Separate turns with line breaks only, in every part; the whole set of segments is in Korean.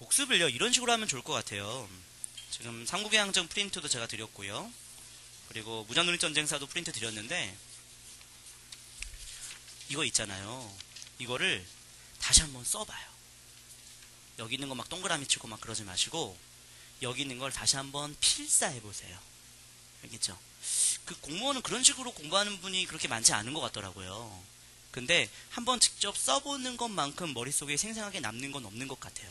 복습을요, 이런 식으로 하면 좋을 것 같아요. 지금 삼국의 항정 프린트도 제가 드렸고요. 그리고 무장독립전쟁사도 프린트 드렸는데, 이거 있잖아요. 이거를 다시 한번 써봐요. 여기 있는 거 막 동그라미 치고 막 그러지 마시고, 여기 있는 걸 다시 한번 필사해보세요. 알겠죠? 그 공무원은 그런 식으로 공부하는 분이 그렇게 많지 않은 것 같더라고요. 근데 한번 직접 써보는 것만큼 머릿속에 생생하게 남는 건 없는 것 같아요.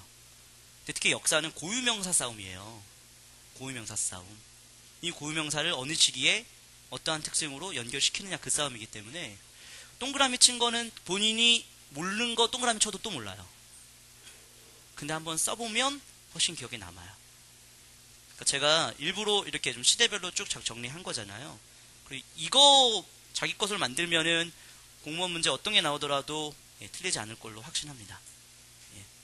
근데 특히 역사는 고유명사 싸움이에요. 고유명사 싸움. 이 고유명사를 어느 시기에 어떠한 특징으로 연결시키느냐 그 싸움이기 때문에 동그라미 친 거는 본인이 모르는 거 동그라미 쳐도 또 몰라요. 근데 한번 써보면 훨씬 기억에 남아요. 그러니까 제가 일부러 이렇게 좀 시대별로 쭉 정리한 거잖아요. 그리고 이거 자기 것을 만들면은 공무원 문제 어떤 게 나오더라도 틀리지 않을 걸로 확신합니다.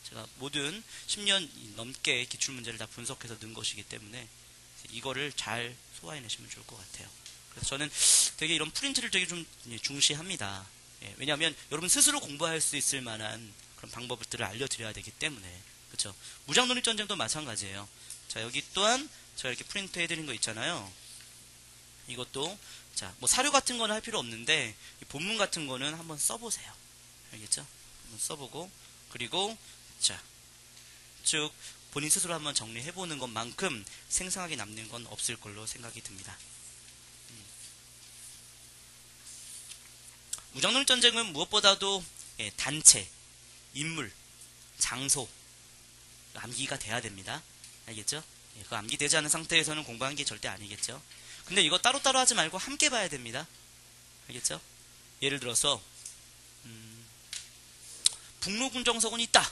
제가 모든 10년 넘게 기출문제를 다 분석해서 넣은 것이기 때문에 이거를 잘 소화해내시면 좋을 것 같아요. 그래서 저는 되게 이런 프린트를 되게 좀 중시합니다. 왜냐하면 여러분 스스로 공부할 수 있을 만한 그런 방법들을 알려드려야 되기 때문에. 그렇죠? 무장독립전쟁도 마찬가지예요. 자, 여기 또한 제가 이렇게 프린트 해드린 거 있잖아요. 이것도 자, 뭐 사료 같은 거는 할 필요 없는데 본문 같은 거는 한번 써보세요. 알겠죠? 한번 써보고 그리고 자, 쭉 본인 스스로 한번 정리해보는 것만큼 생생하게 남는 건 없을 걸로 생각이 듭니다. 무장독립전쟁은 무엇보다도 단체, 인물, 장소, 암기가 돼야 됩니다. 알겠죠? 그 암기되지 않은 상태에서는 공부한 게 절대 아니겠죠? 근데 이거 따로따로 하지 말고 함께 봐야 됩니다. 알겠죠? 예를 들어서 북로군정서군이 있다.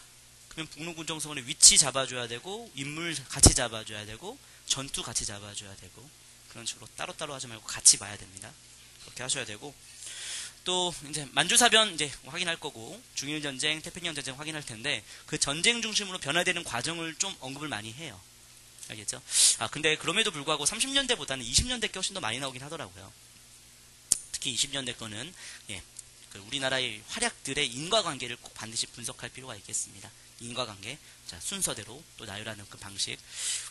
그러면 북로군정서군의 위치 잡아줘야 되고 인물 같이 잡아줘야 되고 전투 같이 잡아줘야 되고 그런 식으로 따로따로 하지 말고 같이 봐야 됩니다. 그렇게 하셔야 되고 또 이제 만주사변 이제 확인할 거고 중일전쟁, 태평양전쟁 확인할 텐데 그 전쟁 중심으로 변화되는 과정을 좀 언급을 많이 해요. 알겠죠? 근데 그럼에도 불구하고 30년대보다는 20년대 게 훨씬 더 많이 나오긴 하더라고요. 특히 20년대 거는 그 우리나라의 활약들의 인과관계를 꼭 반드시 분석할 필요가 있겠습니다. 인과관계, 자 순서대로 또 나열하는 그 방식.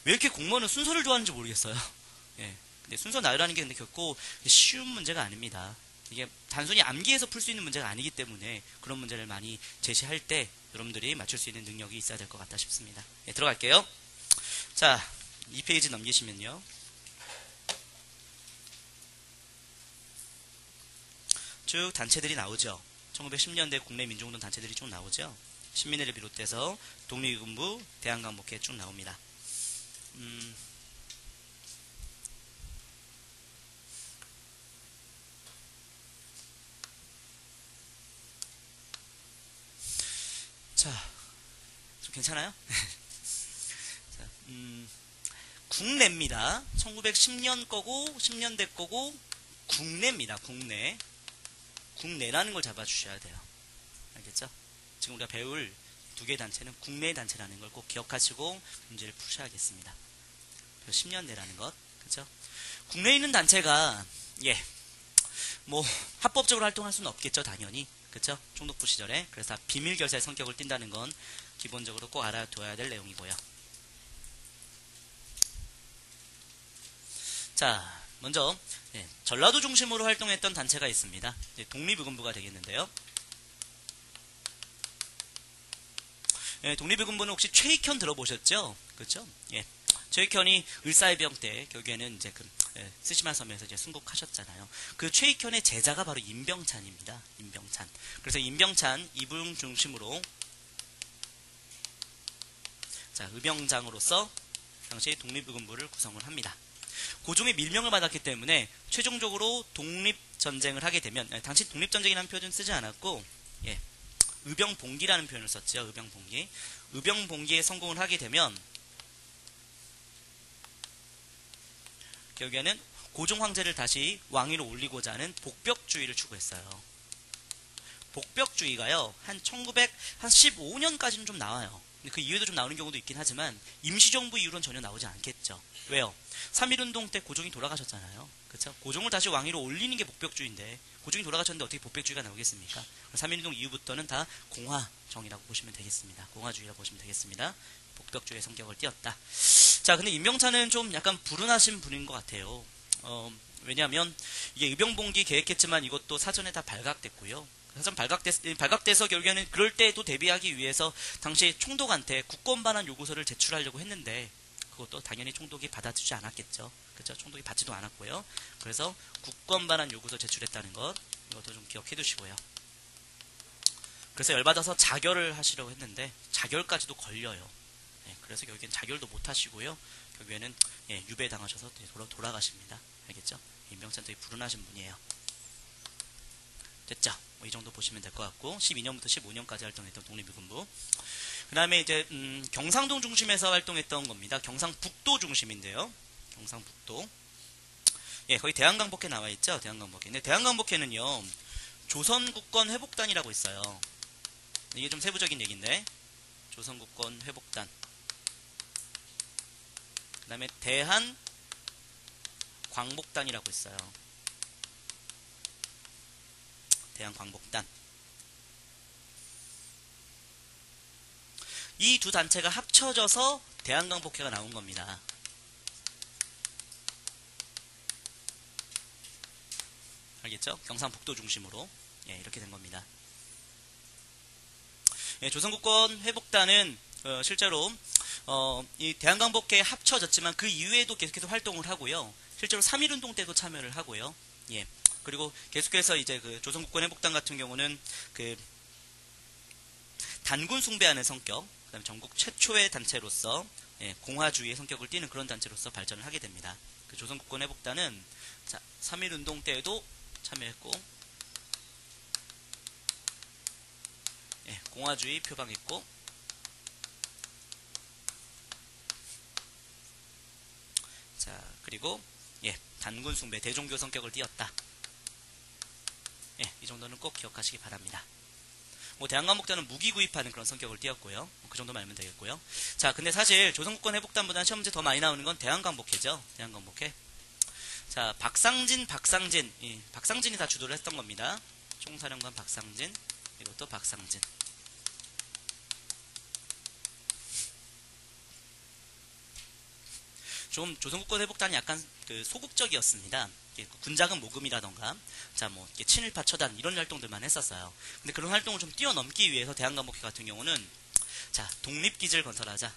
왜 이렇게 공무원은 순서를 좋아하는지 모르겠어요. 근데 순서 나열하는 게 근데 결코 쉬운 문제가 아닙니다. 이게 단순히 암기해서 풀 수 있는 문제가 아니기 때문에 그런 문제를 많이 제시할 때 여러분들이 맞출 수 있는 능력이 있어야 될 것 같다 싶습니다. 들어갈게요. 자, 2페이지 넘기시면요. 쭉 단체들이 나오죠. 1910년대 국내 민중운동 단체들이 쭉 나오죠. 신민회를 비롯해서 독립군부, 대한강목회 쭉 나옵니다. 자, 좀 괜찮아요? 자, 국내입니다. 1910년 거고 10년대 거고 국내입니다. 국내. 국내라는 걸 잡아주셔야 돼요. 알겠죠? 지금 우리가 배울 두 개의 단체는 국내 단체라는 걸 꼭 기억하시고 문제를 푸셔야겠습니다. 10년대라는 것, 그렇죠? 국내에 있는 단체가 뭐 합법적으로 활동할 수는 없겠죠, 당연히. 그렇죠? 총독부 시절에. 그래서 비밀 결사의 성격을 띈다는 건 기본적으로 꼭 알아둬야 될 내용이고요. 자, 먼저 전라도 중심으로 활동했던 단체가 있습니다. 독립의군부가 되겠는데요. 독립의군부는 혹시 최익현 들어보셨죠? 그렇죠? 최익현이 을사해병 때 결국에는 이제 쓰시마 섬에서 이제 순국하셨잖아요. 그 최익현의 제자가 바로 임병찬입니다. 임병찬. 그래서 임병찬 이분 중심으로 자, 의병장으로서 당시 독립의군부를 구성을 합니다. 고종의 밀명을 받았기 때문에 최종적으로 독립전쟁을 하게 되면 당시 독립전쟁이라는 표현은 쓰지 않았고 의병봉기라는 표현을 썼죠. 의병봉기. 의병봉기에 성공을 하게 되면 결국에는 고종 황제를 다시 왕위로 올리고자 하는 복벽주의를 추구했어요. 복벽주의가요. 한 1915년까지는 좀 나와요. 근데 그 이후에도 좀 나오는 경우도 있긴 하지만 임시정부 이후로는 전혀 나오지 않겠죠. 왜요? 3.1운동 때 고종이 돌아가셨잖아요. 그렇죠? 고종을 다시 왕위로 올리는 게 복벽주의인데 고종이 돌아가셨는데 어떻게 복벽주의가 나오겠습니까? 3.1운동 이후부터는 다 공화정이라고 보시면 되겠습니다. 공화주의라고 보시면 되겠습니다. 복벽주의 성격을 띄었다. 자, 근데 임명찬은 좀 약간 불운하신 분인 것 같아요. 왜냐하면 이게 의병봉기 계획했지만 이것도 사전에 다 발각됐고요. 사전 발각돼서 결국에는 그럴 때도 대비하기 위해서 당시 총독한테 국권 반환 요구서를 제출하려고 했는데 그것도 당연히 총독이 받아주지 않았겠죠. 그렇죠? 총독이 받지도 않았고요. 그래서 국권 반환 요구서 제출했다는 것 이것도 좀 기억해 두시고요. 그래서 열받아서 자결을 하시려고 했는데 자결까지도 걸려요. 그래서 결국엔 자결도 못 하시고요. 결국에는 유배당하셔서 돌아가십니다. 알겠죠? 임명찬 되게 불운하신 분이에요. 됐죠? 이 정도 보시면 될 것 같고 12년부터 15년까지 활동했던 독립유군부. 그 다음에 이제 경상동 중심에서 활동했던 겁니다. 경상북도 중심인데요. 경상북도. 거기 대한강복회 나와 있죠. 대한강복회. 근데 대한강복회는요. 조선국권 회복단이라고 있어요. 이게 좀 세부적인 얘기인데 조선국권 회복단. 그 다음에 대한광복단이라고 있어요. 대한광복단. 이 두 단체가 합쳐져서 대한광복회가 나온 겁니다. 알겠죠? 경상북도 중심으로 이렇게 된 겁니다. 조선국권 회복단은 실제로 이 대한광복회에 합쳐졌지만 그 이후에도 계속해서 활동을 하고요. 실제로 3.1운동 때도 참여를 하고요. 그리고 계속해서 이제 그 조선국권 회복단 같은 경우는 그 단군 숭배하는 성격, 그다음에 전국 최초의 단체로서 공화주의의 성격을 띠는 그런 단체로서 발전을 하게 됩니다. 그 조선국권 회복단은 3.1운동 때에도 참여했고, 공화주의 표방했고, 자 그리고 단군 숭배, 대종교 성격을 띠었다. 이 정도는 꼭 기억하시기 바랍니다. 대한광복단은 무기 구입하는 그런 성격을 띠었고요. 그 정도만 알면 되겠고요. 자, 근데 사실 조선국권 회복단보다는 시험 문제 더 많이 나오는 건 대한광복회죠. 대한광복회. 자, 박상진이 다 주도를 했던 겁니다. 총사령관 박상진, 이것도 박상진. 좀 조선국권 회복단이 약간 그 소극적이었습니다. 군자금 모금이라던가, 친일파 처단 이런 활동들만 했었어요. 근데 그런 활동을 좀 뛰어넘기 위해서 대한광복회 같은 경우는 독립기지를 건설하자.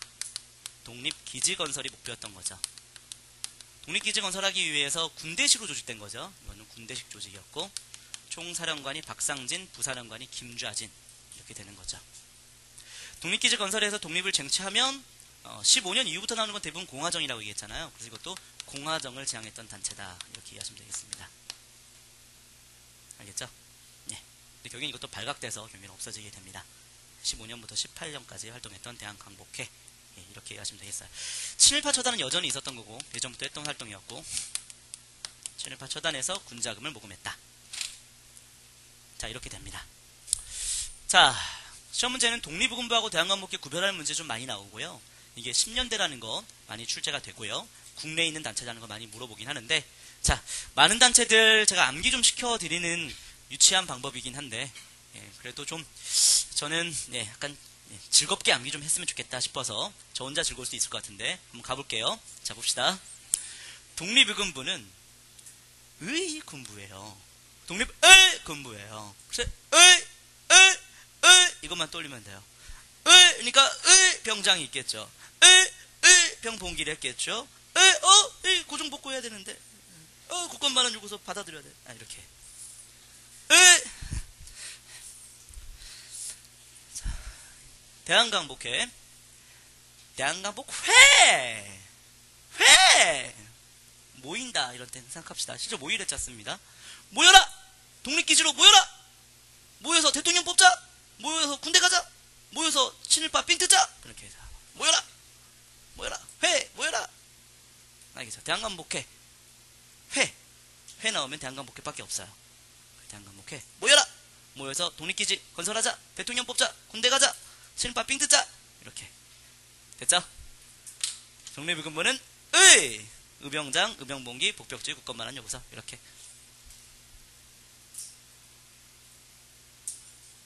독립기지 건설이 목표였던 거죠. 독립기지 건설하기 위해서 군대식으로 조직된 거죠. 이거는 군대식 조직이었고, 총사령관이 박상진, 부사령관이 김좌진 이렇게 되는 거죠. 독립기지 건설에서 독립을 쟁취하면 15년 이후부터 나오는 건 대부분 공화정이라고 얘기했잖아요. 그래서 이것도 공화정을 지향했던 단체다 이렇게 이해하시면 되겠습니다. 알겠죠? 근데 결국엔 이것도 발각돼서 결국엔 없어지게 됩니다. 15년부터 18년까지 활동했던 대한광복회 이렇게 이해하시면 되겠어요. 친일파 처단은 여전히 있었던 거고 예전부터 했던 활동이었고, 친일파 처단에서 군자금을 모금했다. 자, 이렇게 됩니다. 자, 시험 문제는 독립유군부하고 대한광복회 구별하는 문제 좀 많이 나오고요. 이게 10년대라는 거 많이 출제가 되고요. 국내에 있는 단체라는 거 많이 물어보긴 하는데, 자, 많은 단체들 제가 암기 좀 시켜드리는 유치한 방법이긴 한데, 그래도 좀 저는 약간 즐겁게 암기 좀 했으면 좋겠다 싶어서 저 혼자 즐거울 수 있을 것 같은데 한번 가볼게요. 자, 봅시다. 독립유군부는 의 군부예요. 독립의 군부예요. 그래서 이것만 떠올리면 돼요. 그러니까 병장이 있겠죠. 병봉기를 했겠죠. 고정복구 해야 되는데 국권반환 요구서 받아들여야 돼. 이렇게. 대한광복회. 대한광복회. 모인다 이런 때 생각합시다. 실제 모이랬지 않습니다. 모여라! 독립기지로 모여라! 모여서 대통령 뽑자! 모여서 군대 가자! 모여서 친일파 삥 뜯자! 그렇게 해서 모여라! 모여라! 알겠죠? 대한광복회. 회 나오면 대한광복회밖에 없어요. 대한광복회. 모여라! 모여서 독립기지 건설하자! 대통령 뽑자! 군대 가자! 친일파 삥 뜯자! 이렇게. 됐죠? 독립유군부는 의병장, 의병봉기, 복벽주의, 국권반환 요구서 이렇게.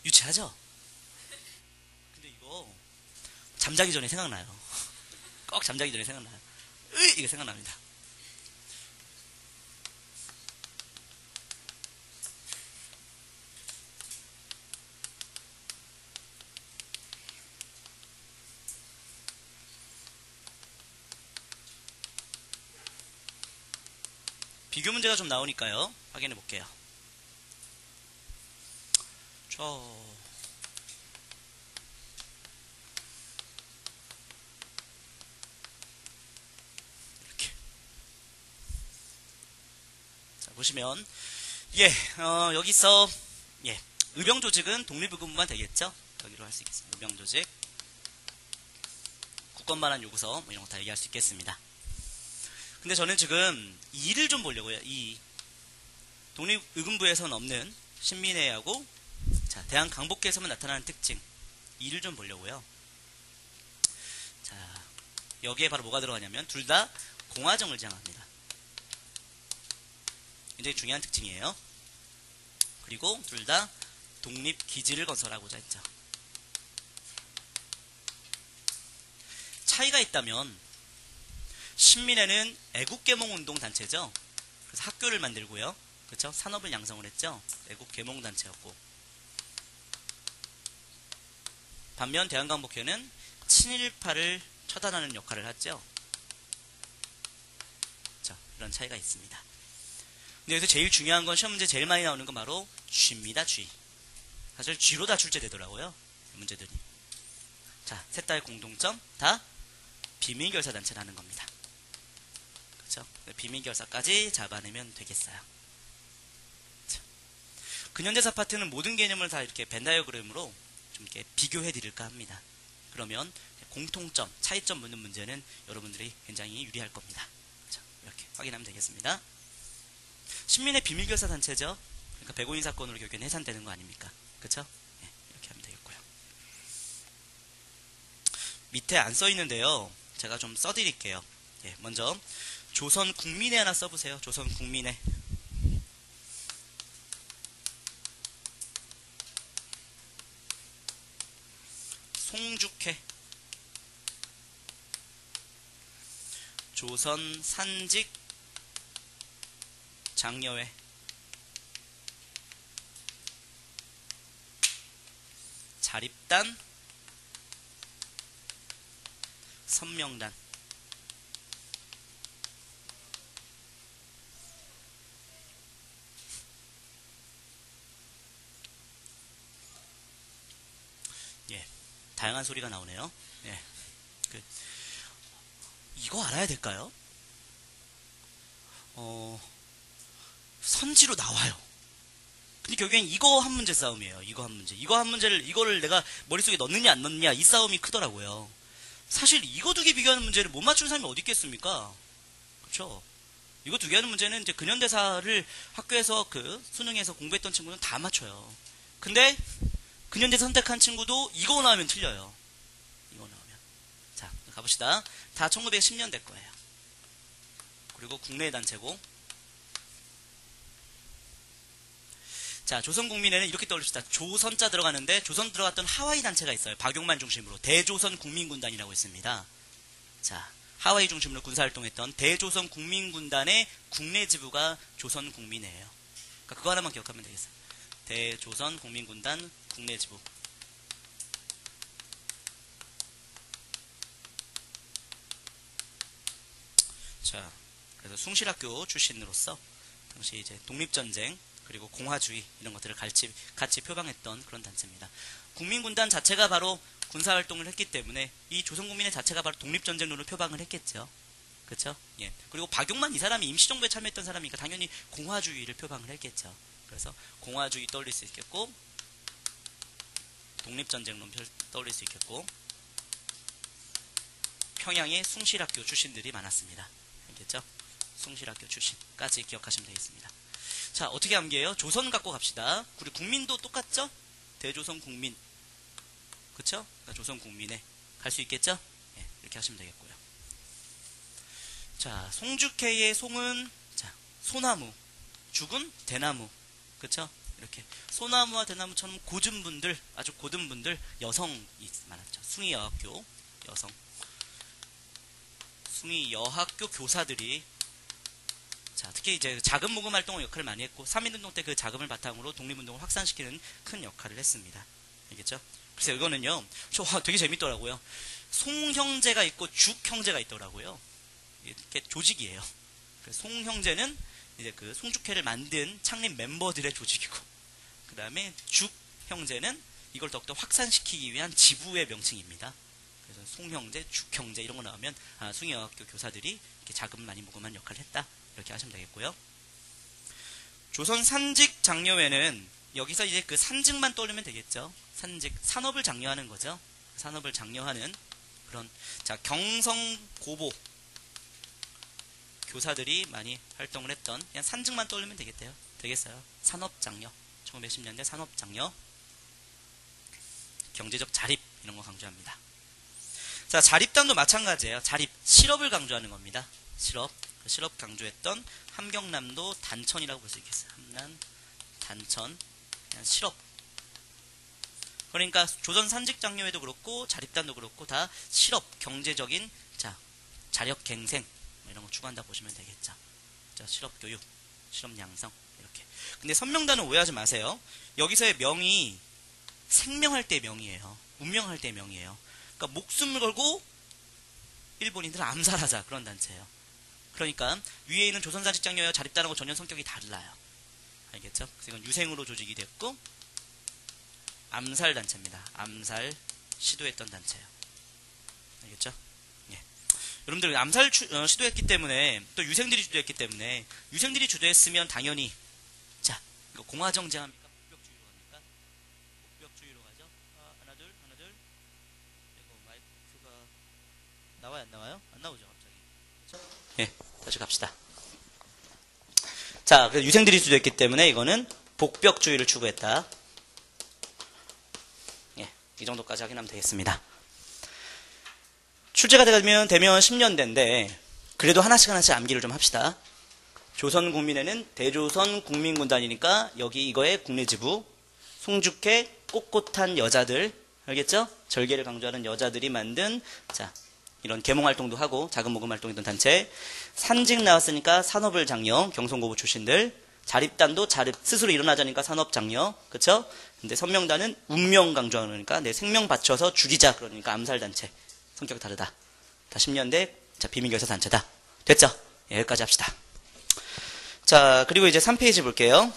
유치하죠? 근데 이거 잠자기 전에 생각나요. 꼭 잠자기 전에 생각나요. 이게 생각납니다. 비교 문제가 좀 나오니까요. 확인해 볼게요. 이렇게. 자, 보시면, 여기서, 의병조직은 독립의금부만 되겠죠? 여기로 할 수 있겠습니다. 의병조직, 국권반환 요구서, 이런 거 다 얘기할 수 있겠습니다. 근데 저는 지금 2를 좀 보려고요. 2. 독립의금부에서는 없는 신민회하고 자, 대한강복회에서만 나타나는 특징 2를 좀 보려고요. 자, 여기에 바로 뭐가 들어가냐면 둘 다 공화정을 지향합니다. 굉장히 중요한 특징이에요. 그리고 둘 다 독립기지를 건설하고자 했죠. 차이가 있다면 신민회는 애국계몽운동 단체죠. 그래서 학교를 만들고요. 그렇죠? 산업을 양성을 했죠. 애국계몽단체였고 반면 대한강복회는 친일파를 처단하는 역할을 했죠. 자, 이런 차이가 있습니다. 근데 여기서 제일 중요한 건 시험 문제 제일 많이 나오는 건 바로 쥐입니다. 쥐. 사실 쥐로 다 출제되더라고요. 문제들이. 자, 셋 다의 공통점 다 비밀결사단체라는 겁니다. 그렇죠? 비밀결사까지 잡아내면 되겠어요. 자, 근현대사 파트는 모든 개념을 다 이렇게 벤 다이어그램으로 좀 이렇게 비교해 드릴까 합니다. 그러면 공통점, 차이점 묻는 문제는 여러분들이 굉장히 유리할 겁니다. 자, 이렇게 확인하면 되겠습니다. 신민의 비밀결사 단체죠. 그러니까 배고인 사건으로 결국엔 해산되는 거 아닙니까? 그렇죠? 네, 이렇게 하면 되겠고요. 밑에 안 써 있는데요. 제가 좀 써드릴게요. 먼저 조선 국민회 하나 써보세요. 조선 국민회. 송죽회. 조선 산직 장려회. 자립단 선명단. 다양한 소리가 나오네요. 이거 알아야 될까요? 선지로 나와요. 근데 결국엔 이거 한 문제 싸움이에요. 이거 한 문제. 이거를 내가 머릿속에 넣느냐 안 넣느냐 이 싸움이 크더라고요. 사실 이거 두 개 비교하는 문제를 못 맞추는 사람이 어디 있겠습니까? 그렇죠? 이거 두 개 하는 문제는 이제 근현대사를 학교에서 수능에서 공부했던 친구는 다 맞춰요. 근데 근현대사 선택한 친구도 이거 나오면 틀려요. 이거 나오면. 자, 가봅시다. 다 1910년대 거예요. 그리고 국내 단체고. 자, 조선국민회는 이렇게 떠올립시다. 조선자 들어가는데 조선 들어갔던 하와이 단체가 있어요. 박용만 중심으로 대조선 국민군단이라고 있습니다. 자, 하와이 중심으로 군사활동했던 대조선 국민군단의 국내 지부가 조선국민회예요. 그러니까 그거 하나만 기억하면 되겠어요. 대조선 국민군단 국내 지부. 자, 그래서 숭실학교 출신으로서 당시 이제 독립전쟁 그리고 공화주의 이런 것들을 같이 표방했던 그런 단체입니다. 국민군단 자체가 바로 군사활동을 했기 때문에 이 조선국민회 자체가 바로 독립전쟁론을 표방을 했겠죠. 그렇죠? 그리고 박용만 이 사람이 임시정부에 참여했던 사람이니까 당연히 공화주의를 표방을 했겠죠. 그래서 공화주의 떠올릴 수 있겠고 독립전쟁론 떠올릴 수 있겠고 평양의 숭실학교 출신들이 많았습니다. 알겠죠? 숭실학교 출신까지 기억하시면 되겠습니다. 자, 어떻게 암기해요? 조선 갖고 갑시다. 우리 국민도 똑같죠? 대조선 국민. 그쵸? 그러니까 조선 국민에 갈 수 있겠죠? 이렇게 하시면 되겠고요. 자, 송죽회의 송은 자, 소나무, 죽은 대나무. 그쵸? 이렇게 소나무와 대나무처럼 고준 분들, 아주 고든 분들, 여성이 많았죠. 숭의여학교 여성. 숭이 여학교 교사들이 자, 특히 이제 자금 모금 활동을 역할을 많이 했고 3.1운동 때 그 자금을 바탕으로 독립운동을 확산시키는 큰 역할을 했습니다. 알겠죠? 그래서 이거는요, 되게 재밌더라고요. 송 형제가 있고 죽 형제가 있더라고요. 이렇게 조직이에요. 그래서 송 형제는 이제 그 송죽회를 만든 창립 멤버들의 조직이고, 그 다음에 죽 형제는 이걸 더욱더 확산시키기 위한 지부의 명칭입니다. 그래서 송 형제, 죽 형제 이런 거 나오면 숭이여학교 교사들이 이렇게 자금을 많이 모금한 역할을 했다. 이렇게 하시면 되겠고요. 조선 산직 장려회는 여기서 이제 그 산직만 떠올리면 되겠죠. 산직, 산업을 장려하는 거죠. 산업을 장려하는 그런, 자, 경성고보 교사들이 많이 활동을 했던, 그냥 산직만 떠올리면 되겠어요. 산업장려, 1910년대 산업장려, 경제적 자립, 이런 거 강조합니다. 자, 자립단도 마찬가지예요. 자립, 실업을 강조하는 겁니다. 실업 강조했던 함경남도 단천이라고 볼 수 있겠어요. 함남, 단천, 그냥 실업. 그러니까 조선 산직장려회도 그렇고 자립단도 그렇고 다 실업, 경제적인 자력갱생 이런 거 추구한다 보시면 되겠죠. 자, 실업교육, 실업양성 이렇게. 근데 선명단은 오해하지 마세요. 여기서의 명이 생명할 때의 명이에요. 운명할 때의 명이에요. 그러니까 목숨을 걸고 일본인들을 암살하자 그런 단체예요. 그러니까 위에 있는 조선 산직장려회와 자립단하고 전혀 성격이 달라요. 알겠죠? 그래서 이건 유생으로 조직이 됐고 암살 단체입니다. 암살 시도했던 단체예요. 알겠죠? 예. 여러분들 암살 시도했기 때문에 또 유생들이 주도했기 때문에 유생들이 주도했으면 당연히 자 이거 공화정제합니까? 복벽주의로 갑니까? 복벽주의로 가죠? 하나 둘 이거 마이크가 나와요 안 나와요? 안 나오죠 갑자기. 그렇죠? 예. 다시 갑시다. 자, 그래서 유생들이 주도했기 때문에 이거는 복벽주의를 추구했다. 예, 이 정도까지 확인하면 되겠습니다. 출제가 되면 10년대인데 그래도 하나씩 암기를 좀 합시다. 조선 국민회는 대조선 국민군단이니까 여기 이거의 국내지부, 송죽회 꼿꼿한 여자들, 알겠죠? 절개를 강조하는 여자들이 만든 자 이런 계몽활동도 하고 자금모금 활동이던 단체, 산직 나왔으니까 산업을 장려, 경성고보 출신들, 자립단도 자립 스스로 일어나자니까 산업장려, 그쵸? 근데 선명단은 운명 강조하니까 내 생명 바쳐서 죽이자 그러니까 암살단체, 성격이 다르다. 다 10년대 자 비밀결사 단체다. 됐죠? 예, 여기까지 합시다. 자, 그리고 이제 3페이지 볼게요.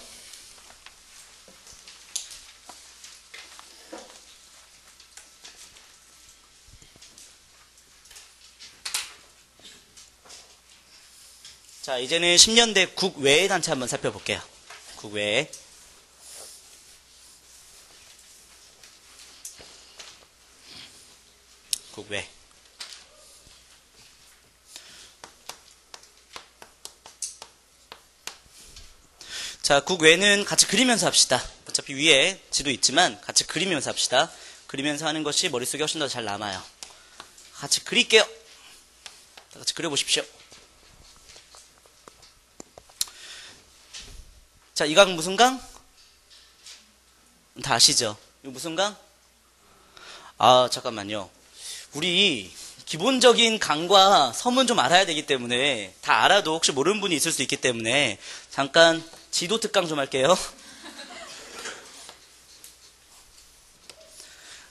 자, 이제는 10년대 국외의 단체 한번 살펴볼게요. 국외. 국외. 자, 국외는 같이 그리면서 합시다. 어차피 위에 지도 있지만 같이 그리면서 합시다. 그리면서 하는 것이 머릿속에 훨씬 더 잘 남아요. 같이 그릴게요. 다 같이 그려보십시오. 자, 이 강 무슨 강? 다 아시죠? 이거 무슨 강? 아, 잠깐만요. 우리 기본적인 강과 섬은 좀 알아야 되기 때문에 다 알아도 혹시 모르는 분이 있을 수 있기 때문에 잠깐 지도 특강 좀 할게요.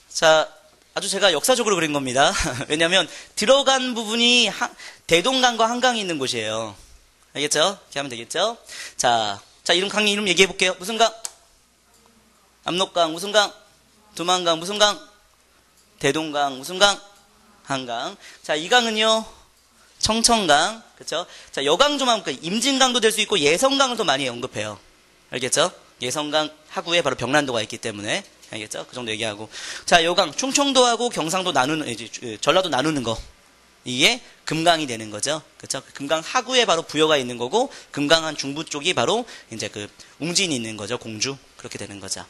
자, 아주 제가 역사적으로 그린 겁니다. 왜냐하면 들어간 부분이 대동강과 한강이 있는 곳이에요. 알겠죠? 이렇게 하면 되겠죠? 자, 강 이름 얘기해 볼게요. 무슨 강? 압록강 무슨 강? 두만강 무슨 강? 대동강 무슨 강? 한강. 자, 이 강은요 청천강, 그렇죠? 자, 여강 좀 한번 임진강도 될 수 있고 예성강을 더 많이 언급해요. 알겠죠? 예성강 하구에 바로 병란도가 있기 때문에 알겠죠? 그 정도 얘기하고. 자, 여강 충청도하고 경상도 나누는 전라도 나누는 거. 이게 금강이 되는 거죠. 그렇죠? 금강 하구에 바로 부여가 있는 거고 금강한 중부 쪽이 바로 이제 그 웅진이 있는 거죠. 공주. 그렇게 되는 거죠.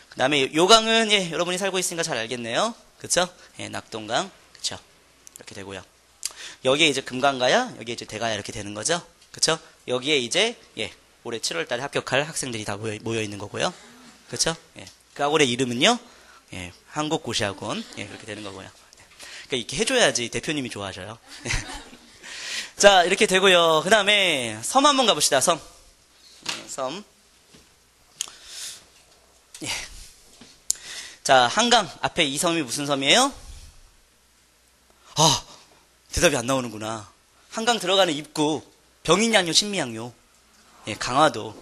그다음에 요강은 예, 여러분이 살고 있으니까 잘 알겠네요. 그렇죠? 예, 낙동강. 그렇죠? 이렇게 되고요. 여기에 이제 금강가야, 여기에 이제 대가야 이렇게 되는 거죠. 그렇죠? 여기에 이제 예, 올해 7월 달에 합격할 학생들이 다 모여 있는 거고요. 그렇죠? 예. 그 학원의 이름은요. 예, 한국고시학원. 예, 그렇게 되는 거고요. 그러니까 이렇게 해줘야지 대표님이 좋아하셔요. 자, 이렇게 되고요. 그 다음에 섬 한번 가봅시다. 섬. 섬. 예. 자, 한강 앞에 이 섬이 무슨 섬이에요? 아, 대답이 안 나오는구나. 한강 들어가는 입구 병인양요, 신미양요. 예, 강화도.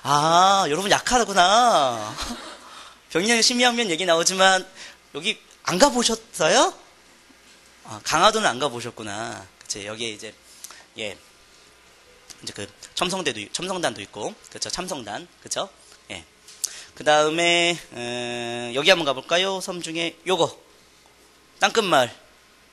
아, 여러분 약하구나. 병인양요, 신미양면 얘기 나오지만 여기 안 가보셨어요? 아, 강화도는 안 가보셨구나. 그치, 여기에 이제 예, 이제 그 첨성단도 있고, 그쵸, 참성단, 그쵸? 예. 그 다음에 여기 한번 가볼까요? 섬 중에 요거 땅끝마을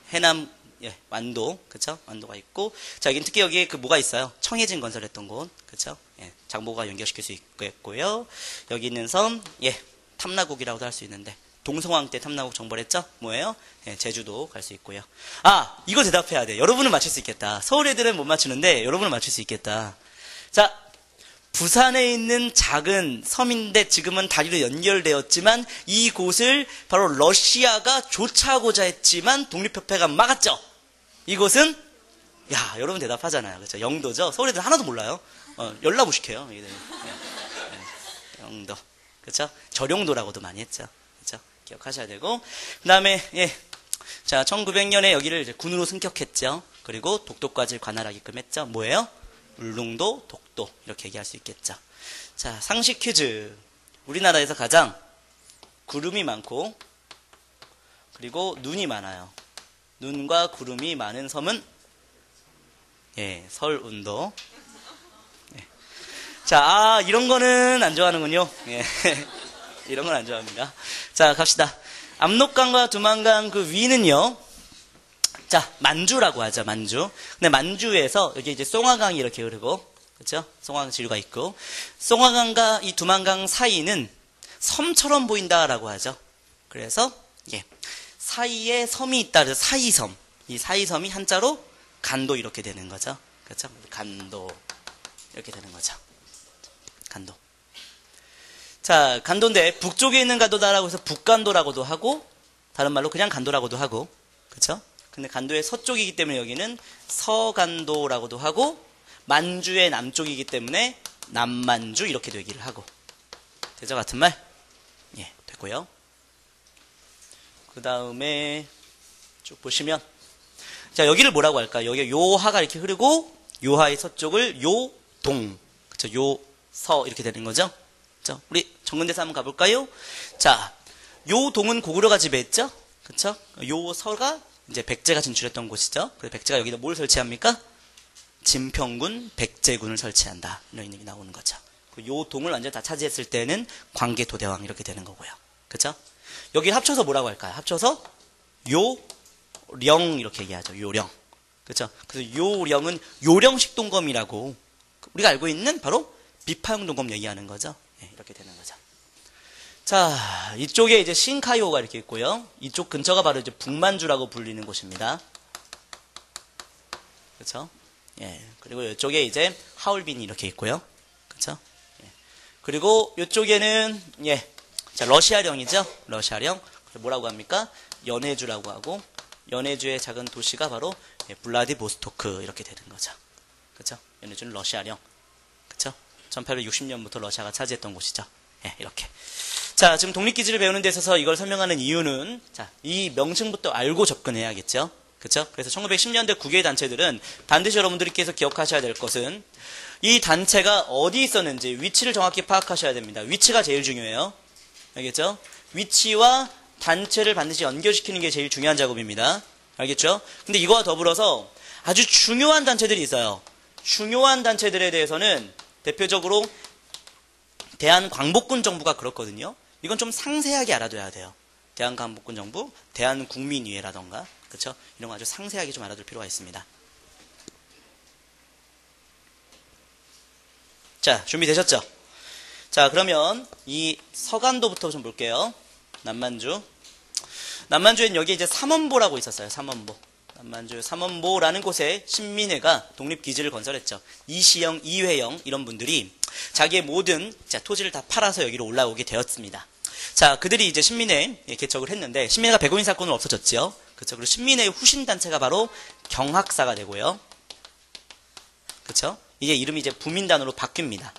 해남 예, 완도, 그쵸? 완도가 있고, 자, 여긴 특히 여기에 그 뭐가 있어요? 청해진 건설했던 곳, 그쵸? 예, 장보가 연결시킬 수 있겠고요. 여기 있는 섬, 예, 탐라국이라고도 할 수 있는데, 동성왕 때 탐라국 정벌했죠? 뭐예요? 예, 제주도 갈 수 있고요. 아, 이거 대답해야 돼. 여러분은 맞출 수 있겠다. 서울 애들은 못 맞추는데, 여러분은 맞출 수 있겠다. 자, 부산에 있는 작은 섬인데 지금은 다리로 연결되었지만 이곳을 바로 러시아가 조차하고자 했지만 독립협회가 막았죠. 이곳은 야, 여러분 대답하잖아요. 그렇죠? 영도죠. 서울 애들 하나도 몰라요. 연락 무식해요. 예, 영도. 그렇죠? 절용도라고도 많이 했죠. 그렇죠? 기억하셔야 되고. 그다음에 예. 자, 1900년에 여기를 이제 군으로 승격했죠. 그리고 독도까지 관할하게끔 했죠. 뭐예요? 울릉도, 독도 이렇게 얘기할 수 있겠죠. 자, 상식 퀴즈. 우리나라에서 가장 구름이 많고 그리고 눈이 많아요. 눈과 구름이 많은 섬은 예, 설운도. 예. 자, 아, 이런 거는 안 좋아하는군요. 예. 이런 건 안 좋아합니다. 자, 갑시다. 압록강과 두만강 그 위는요. 자, 만주라고 하죠, 만주. 근데 만주에서 여기 이제 송화강이 이렇게 흐르고, 그렇죠? 송화강 지류가 있고, 송화강과 이 두만강 사이는 섬처럼 보인다라고 하죠. 그래서 예, 사이에 섬이 있다, 그래서 사이섬. 이 사이섬이 한자로 간도 이렇게 되는 거죠. 그렇죠? 간도 이렇게 되는 거죠. 간도. 자, 간도인데 북쪽에 있는 간도다라고 해서 북간도라고도 하고, 다른 말로 그냥 간도라고도 하고, 그렇죠? 근데 간도의 서쪽이기 때문에 여기는 서간도라고도 하고, 만주의 남쪽이기 때문에 남만주 이렇게도 얘기를 하고. 되죠? 같은 말? 예, 됐고요. 그 다음에 쭉 보시면 자, 여기를 뭐라고 할까? 여기 요하가 이렇게 흐르고 요하의 서쪽을 요동, 그쵸? 요서 이렇게 되는 거죠? 그쵸? 우리 정근대사 한번 가볼까요? 자, 요동은 고구려가 지배했죠? 그쵸? 요서가 이제 백제가 진출했던 곳이죠. 그래서 백제가 여기다 뭘 설치합니까? 진평군, 백제군을 설치한다. 이런 얘기 나오는 거죠. 요 동을 완전히 다 차지했을 때는 광개토대왕 이렇게 되는 거고요. 그쵸? 여기 합쳐서 뭐라고 할까요? 합쳐서 요령 이렇게 얘기하죠. 요령. 그쵸? 그래서 요령은 요령식 동검이라고 우리가 알고 있는 바로 비파용 동검 얘기하는 거죠. 네, 이렇게 되는 거죠. 자, 이쪽에 이제 신카이호가 이렇게 있고요. 이쪽 근처가 바로 이제 북만주라고 불리는 곳입니다. 그쵸? 예. 그리고 이쪽에 이제 하울빈이 이렇게 있고요. 그쵸? 예. 그리고 이쪽에는, 예. 자, 러시아령이죠? 러시아령. 뭐라고 합니까? 연해주라고 하고, 연해주의 작은 도시가 바로, 예, 블라디보스토크 이렇게 되는 거죠. 그쵸? 연해주는 러시아령. 그쵸? 1860년부터 러시아가 차지했던 곳이죠. 예, 이렇게. 자, 지금 독립기지를 배우는 데 있어서 이걸 설명하는 이유는, 자, 이 명칭부터 알고 접근해야겠죠? 그쵸? 그래서 1910년대 국외 단체들은 반드시 여러분들께서 기억하셔야 될 것은 이 단체가 어디 있었는지 위치를 정확히 파악하셔야 됩니다. 위치가 제일 중요해요. 알겠죠? 위치와 단체를 반드시 연결시키는 게 제일 중요한 작업입니다. 알겠죠? 근데 이거와 더불어서 아주 중요한 단체들이 있어요. 중요한 단체들에 대해서는 대표적으로 대한광복군 정부가 그렇거든요. 이건 좀 상세하게 알아둬야 돼요. 대한광복군 정부, 대한국민위회라던가, 그쵸? 이런 거 아주 상세하게 좀 알아둘 필요가 있습니다. 자, 준비되셨죠? 자, 그러면 이 서간도부터 좀 볼게요. 남만주. 남만주엔 여기 이제 삼원보라고 있었어요. 삼원보. 남만주 삼원보라는 곳에 신민회가 독립기지를 건설했죠. 이시영, 이회영 이런 분들이 자기의 모든 토지를 다 팔아서 여기로 올라오게 되었습니다. 자, 그들이 이제 신민회 개척을 했는데 신민회가 백오인 사건으로 없어졌죠. 그렇죠. 그리고 신민회의 후신 단체가 바로 경학사가 되고요. 그쵸? 이게 이름이 이제 부민단으로 바뀝니다.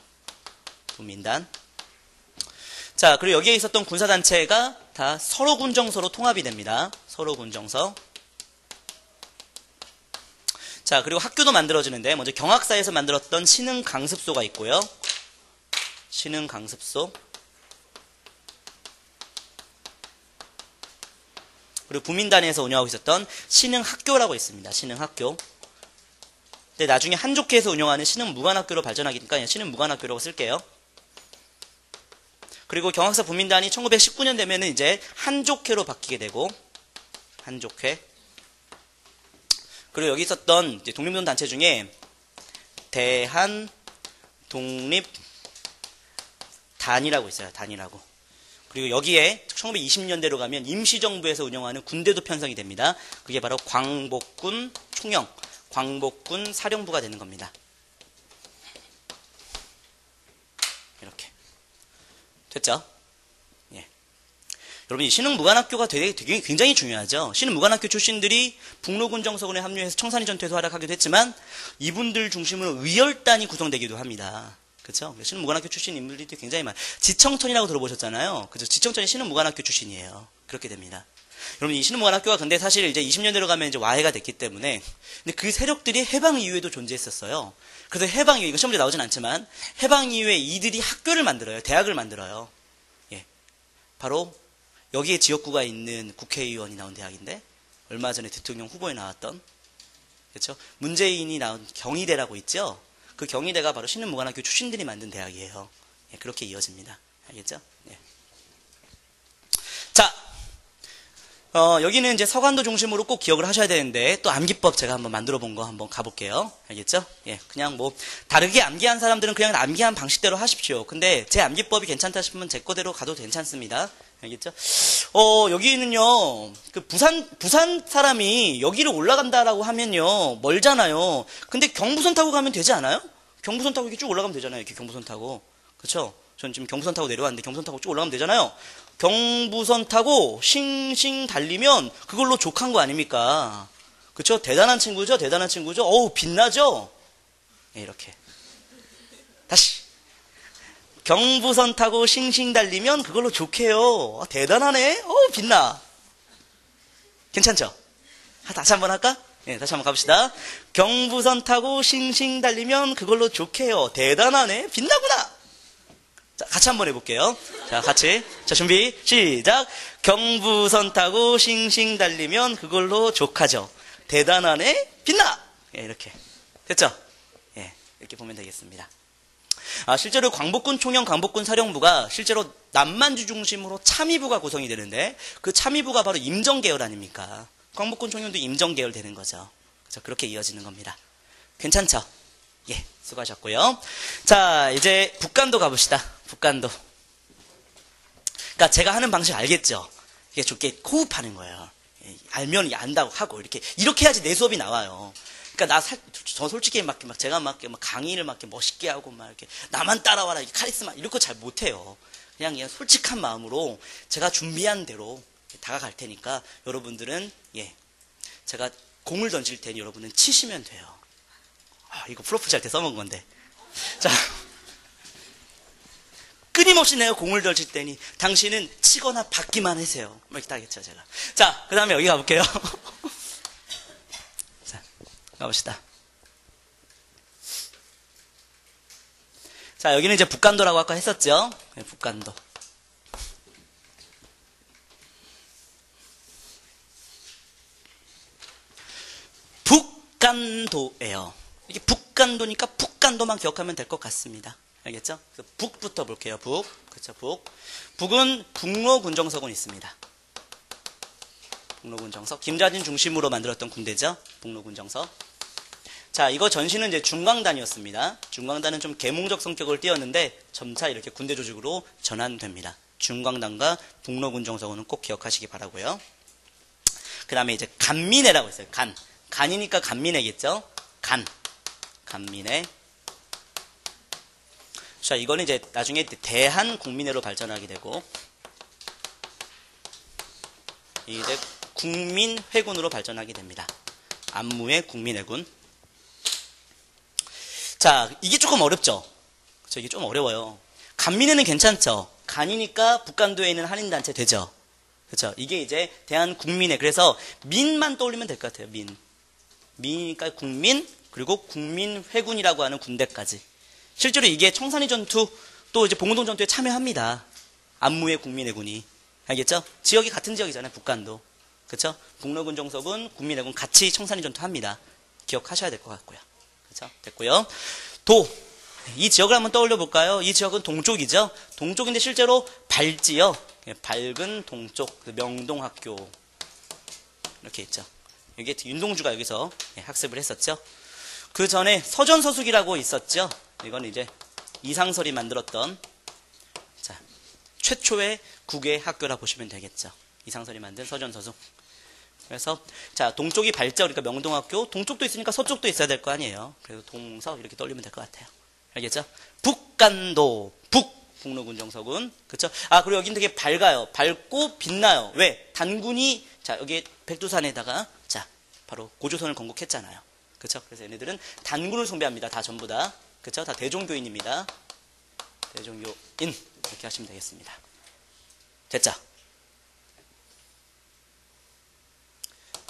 부민단. 자, 그리고 여기에 있었던 군사단체가 다 서로군정서로 통합이 됩니다. 서로군정서. 자, 그리고 학교도 만들어지는데, 먼저 경학사에서 만들었던 신흥강습소가 있고요. 신흥강습소. 그리고 부민단에서 운영하고 있었던 신흥학교라고 있습니다. 신흥학교. 근데 나중에 한족회에서 운영하는 신흥무관학교로 발전하니까 그냥 신흥무관학교라고 쓸게요. 그리고 경학사 부민단이 1919년 되면은 이제 한족회로 바뀌게 되고, 한족회. 그리고 여기 있었던 이제 독립운동 단체 중에 대한 독립단이라고 있어요. 단이라고. 그리고 여기에 1920년대로 가면 임시정부에서 운영하는 군대도 편성이 됩니다. 그게 바로 광복군 총영, 광복군 사령부가 되는 겁니다. 이렇게. 됐죠? 예. 여러분, 이 신흥무관학교가 되게 굉장히 중요하죠. 신흥무관학교 출신들이 북로군정서군에 합류해서 청산리 전투에서 활약하기도 했지만 이분들 중심으로 의열단이 구성되기도 합니다. 그렇죠? 신흥무관학교 출신 인물들이 굉장히 많아요. 지청천이라고 들어보셨잖아요. 그죠? 지청천이 신흥무관학교 출신이에요. 그렇게 됩니다. 여러분, 이 신흥무관학교가 근데 사실 이제 20년대로 가면 이제 와해가 됐기 때문에, 근데 그 세력들이 해방 이후에도 존재했었어요. 그래서 해방 이후에, 이거 시험에 나오진 않지만, 해방 이후에 이들이 학교를 만들어요. 대학을 만들어요. 예. 바로 여기에 지역구가 있는 국회의원이 나온 대학인데, 얼마 전에 대통령 후보에 나왔던, 그렇죠? 문재인이 나온 경희대라고 있죠? 그 경희대가 바로 신흥무관학교 출신들이 만든 대학이에요. 예, 그렇게 이어집니다. 알겠죠? 예. 자, 여기는 이제 서간도 중심으로 꼭 기억을 하셔야 되는데, 또 암기법 제가 한번 만들어 본 거 한번 가볼게요. 알겠죠? 예, 그냥 뭐, 다르게 암기한 사람들은 그냥 암기한 방식대로 하십시오. 근데 제 암기법이 괜찮다 싶으면 제 거대로 가도 괜찮습니다. 알겠죠? 여기는요, 그 부산 사람이 여기를 올라간다라고 하면요, 멀잖아요. 근데 경부선 타고 가면 되지 않아요? 경부선 타고 이렇게 쭉 올라가면 되잖아요. 이렇게 경부선 타고. 그쵸? 전 지금 경부선 타고 내려왔는데 경부선 타고 쭉 올라가면 되잖아요. 경부선 타고 싱싱 달리면 그걸로 족한 거 아닙니까? 그쵸? 대단한 친구죠? 대단한 친구죠? 어우, 빛나죠? 네, 이렇게. 다시. 경부선 타고 싱싱 달리면 그걸로 좋게요. 대단하네? 빛나. 괜찮죠? 다시 한번 할까? 네, 다시 한번 가봅시다. 경부선 타고 싱싱 달리면 그걸로 좋게요. 대단하네? 빛나구나. 자, 같이 한번 해볼게요. 자, 같이. 자, 준비, 시작. 경부선 타고 싱싱 달리면 그걸로 족하죠. 대단하네? 빛나! 예, 이렇게. 됐죠? 예, 이렇게 보면 되겠습니다. 실제로 광복군 총영, 광복군 사령부가 실제로 남만주 중심으로 참의부가 구성이 되는데, 그 참의부가 바로 임정계열 아닙니까? 광복군 총영도 임정계열 되는 거죠. 그래서 그렇게 이어지는 겁니다. 괜찮죠? 예, 수고하셨고요. 자, 이제 북간도 가봅시다. 북간도. 그러니까 제가 하는 방식 알겠죠? 이게 좋게 호흡하는 거예요. 알면 안다고 하고 이렇게 해야지 내 수업이 나와요. 그러니까 저 솔직히 제가 강의를 멋있게 하고 이렇게 나만 따라와라 카리스마 이런 거 잘 못해요. 그냥 솔직한 마음으로 제가 준비한 대로 다가갈 테니까 여러분들은 제가 공을 던질 테니 여러분은 치시면 돼요. 이거 프로포즈 할 때 써먹은 건데. 자, 끊임없이 내가 공을 던질 테니 당신은 치거나 받기만 하세요. 이렇게 하겠죠 제가. 자, 그 다음에 여기 가볼게요. 자, 가봅시다. 자, 여기는 이제 북간도라고 아까 했었죠. 네, 북간도. 북간도예요. 이게 북간도니까 북간도만 기억하면 될 것 같습니다. 알겠죠? 그래서 북부터 볼게요. 북. 그렇죠, 북. 북은 북로군정서군이 있습니다. 북로군정서. 김자진 중심으로 만들었던 군대죠. 북로군정서. 자, 이거 전시는 이제 중광단이었습니다. 중광단은 좀 계몽적 성격을 띄었는데 점차 이렇게 군대 조직으로 전환됩니다. 중광단과 북로군정서군은 꼭 기억하시기 바라고요. 그 다음에 이제 간민회라고 있어요. 간이니까 간민회겠죠? 간민회. 자, 이거는 이제 나중에 대한국민회로 발전하게 되고, 이제 국민회군으로 발전하게 됩니다. 안무의 국민회군. 자, 이게 조금 어렵죠? 그쵸, 이게 좀 어려워요. 간민회는 괜찮죠? 간이니까 북간도에 있는 한인단체 되죠? 그쵸? 이게 이제 대한국민회. 그래서 민만 떠올리면 될 것 같아요, 민. 민이니까 국민, 그리고 국민회군이라고 하는 군대까지. 실제로 이게 청산리 전투, 또 이제 봉오동 전투에 참여합니다. 안무의 국민회군이. 알겠죠? 지역이 같은 지역이잖아요, 북간도. 그쵸? 북로군, 종서군, 국민회군 같이 청산리 전투 합니다. 기억하셔야 될 것 같고요. 그쵸? 됐고요. 이 지역을 한번 떠올려 볼까요? 이 지역은 동쪽이죠? 동쪽인데 실제로 발지요. 밝은 동쪽, 명동학교. 이렇게 있죠. 이게 윤동주가 여기서 학습을 했었죠. 그 전에 서전서숙이라고 있었죠. 이건 이제 이상설이 만들었던, 자, 최초의 국외 학교라 보시면 되겠죠. 이상설이 만든 서전서숙. 그래서, 자, 동쪽이 발자, 그러니까 명동학교, 동쪽도 있으니까 서쪽도 있어야 될 거 아니에요. 그래서 동서, 이렇게 떠올리면 될 것 같아요. 알겠죠? 북간도, 북로군, 정서군. 그쵸? 아, 그리고 여긴 되게 밝아요. 밝고 빛나요. 왜? 단군이, 자, 여기 백두산에다가, 자, 바로 고조선을 건국했잖아요. 그쵸? 그래서 얘네들은 단군을 숭배합니다. 다 전부 다. 그쵸? 다 대종교인입니다. 대종교인. 이렇게 하시면 되겠습니다. 됐죠?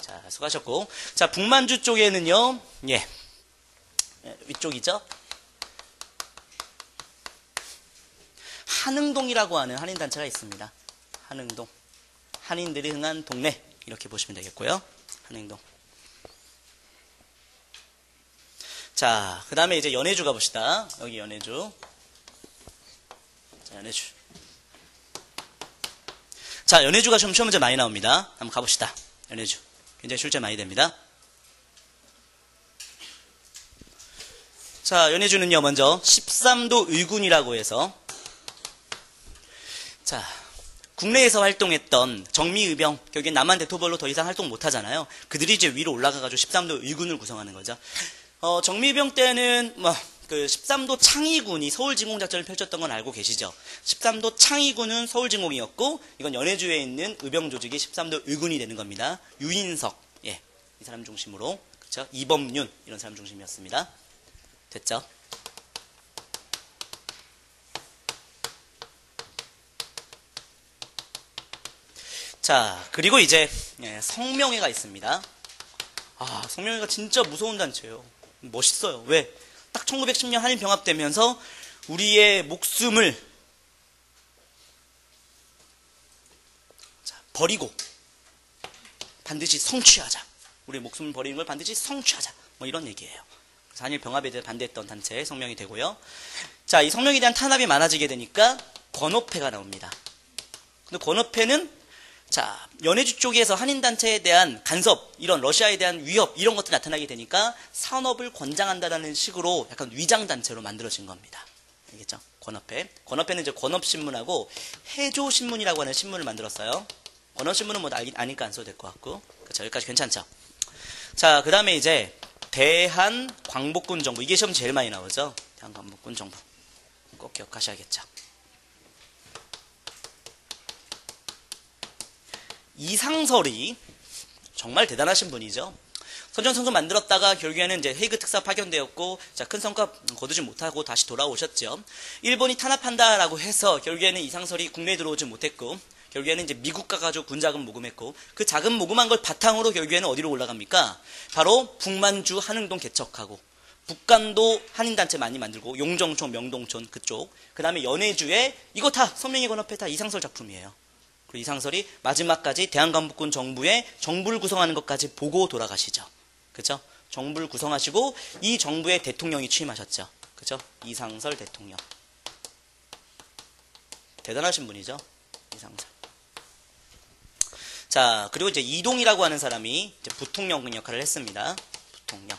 자, 수고하셨고. 자, 북만주 쪽에는요, 위쪽이죠? 한흥동이라고 하는 한인단체가 있습니다. 한흥동. 한인들이 흥한 동네. 이렇게 보시면 되겠고요. 한흥동. 자, 그 다음에 이제 연해주 가봅시다. 여기 연해주. 자, 연해주. 자, 연해주가 좀 시험 문제 많이 나옵니다. 한번 가봅시다. 연해주. 굉장히 출제 많이 됩니다. 자, 연해주는요, 먼저 13도 의군이라고 해서, 자, 국내에서 활동했던 정미의병, 결국엔 남한 대토벌로 더 이상 활동 못 하잖아요. 그들이 이제 위로 올라가가지고 13도 의군을 구성하는 거죠. 정미의병 때는, 그 13도 창의군이 서울진공작전을 펼쳤던 건 알고 계시죠? 13도 창의군은 서울진공이었고, 이건 연해주에 있는 의병조직이 13도 의군이 되는 겁니다. 유인석, 이 사람 중심으로, 그쵸? 이범윤, 이런 사람 중심이었습니다. 됐죠? 자, 그리고 이제 성명회가 있습니다. 아, 성명회가 진짜 무서운 단체예요. 멋있어요. 왜? 딱 1910년 한일 병합되면서 우리의 목숨을 버리고 반드시 성취하자. 우리의 목숨을 버리는 걸 반드시 성취하자. 뭐 이런 얘기예요. 그래서 한일 병합에 대해 반대했던 단체의 성명이 되고요. 자, 이 성명에 대한 탄압이 많아지게 되니까 권업회가 나옵니다. 근데 권업회는, 자, 연해주 쪽에서 한인단체에 대한 간섭, 이런 러시아에 대한 위협, 이런 것들이 나타나게 되니까 산업을 권장한다는 식으로 약간 위장단체로 만들어진 겁니다. 알겠죠? 권업회. 권업회는 이제 권업신문하고 해조신문이라고 하는 신문을 만들었어요. 권업신문은 뭐 아니까 안 써도 될 것 같고. 그쵸? 여기까지 괜찮죠? 자, 그 다음에 이제 대한광복군 정부. 이게 시험 제일 많이 나오죠? 대한광복군 정부. 꼭 기억하셔야겠죠? 이상설이 정말 대단하신 분이죠. 선전성서 만들었다가 결국에는 이제 헤이그 특사 파견되었고, 자, 큰 성과 거두지 못하고 다시 돌아오셨죠. 일본이 탄압한다라고 해서 결국에는 이상설이 국내에 들어오지 못했고, 결국에는 이제 미국 가가지고 군자금 모금했고, 그 자금 모금한 걸 바탕으로 결국에는 어디로 올라갑니까? 바로 북만주 한흥동 개척하고, 북간도 한인단체 많이 만들고, 용정촌, 명동촌 그쪽, 그 다음에 연해주에, 이거 다 선명의 권업회 다 이상설 작품이에요. 그리고 이상설이 마지막까지 대한광복군 정부의 정부를 구성하는 것까지 보고 돌아가시죠. 그쵸? 정부를 구성하시고 이 정부의 대통령이 취임하셨죠. 그쵸? 이상설 대통령. 대단하신 분이죠. 이상설. 자, 그리고 이제 이동이라고 하는 사람이 이제 부통령 역할을 했습니다. 부통령.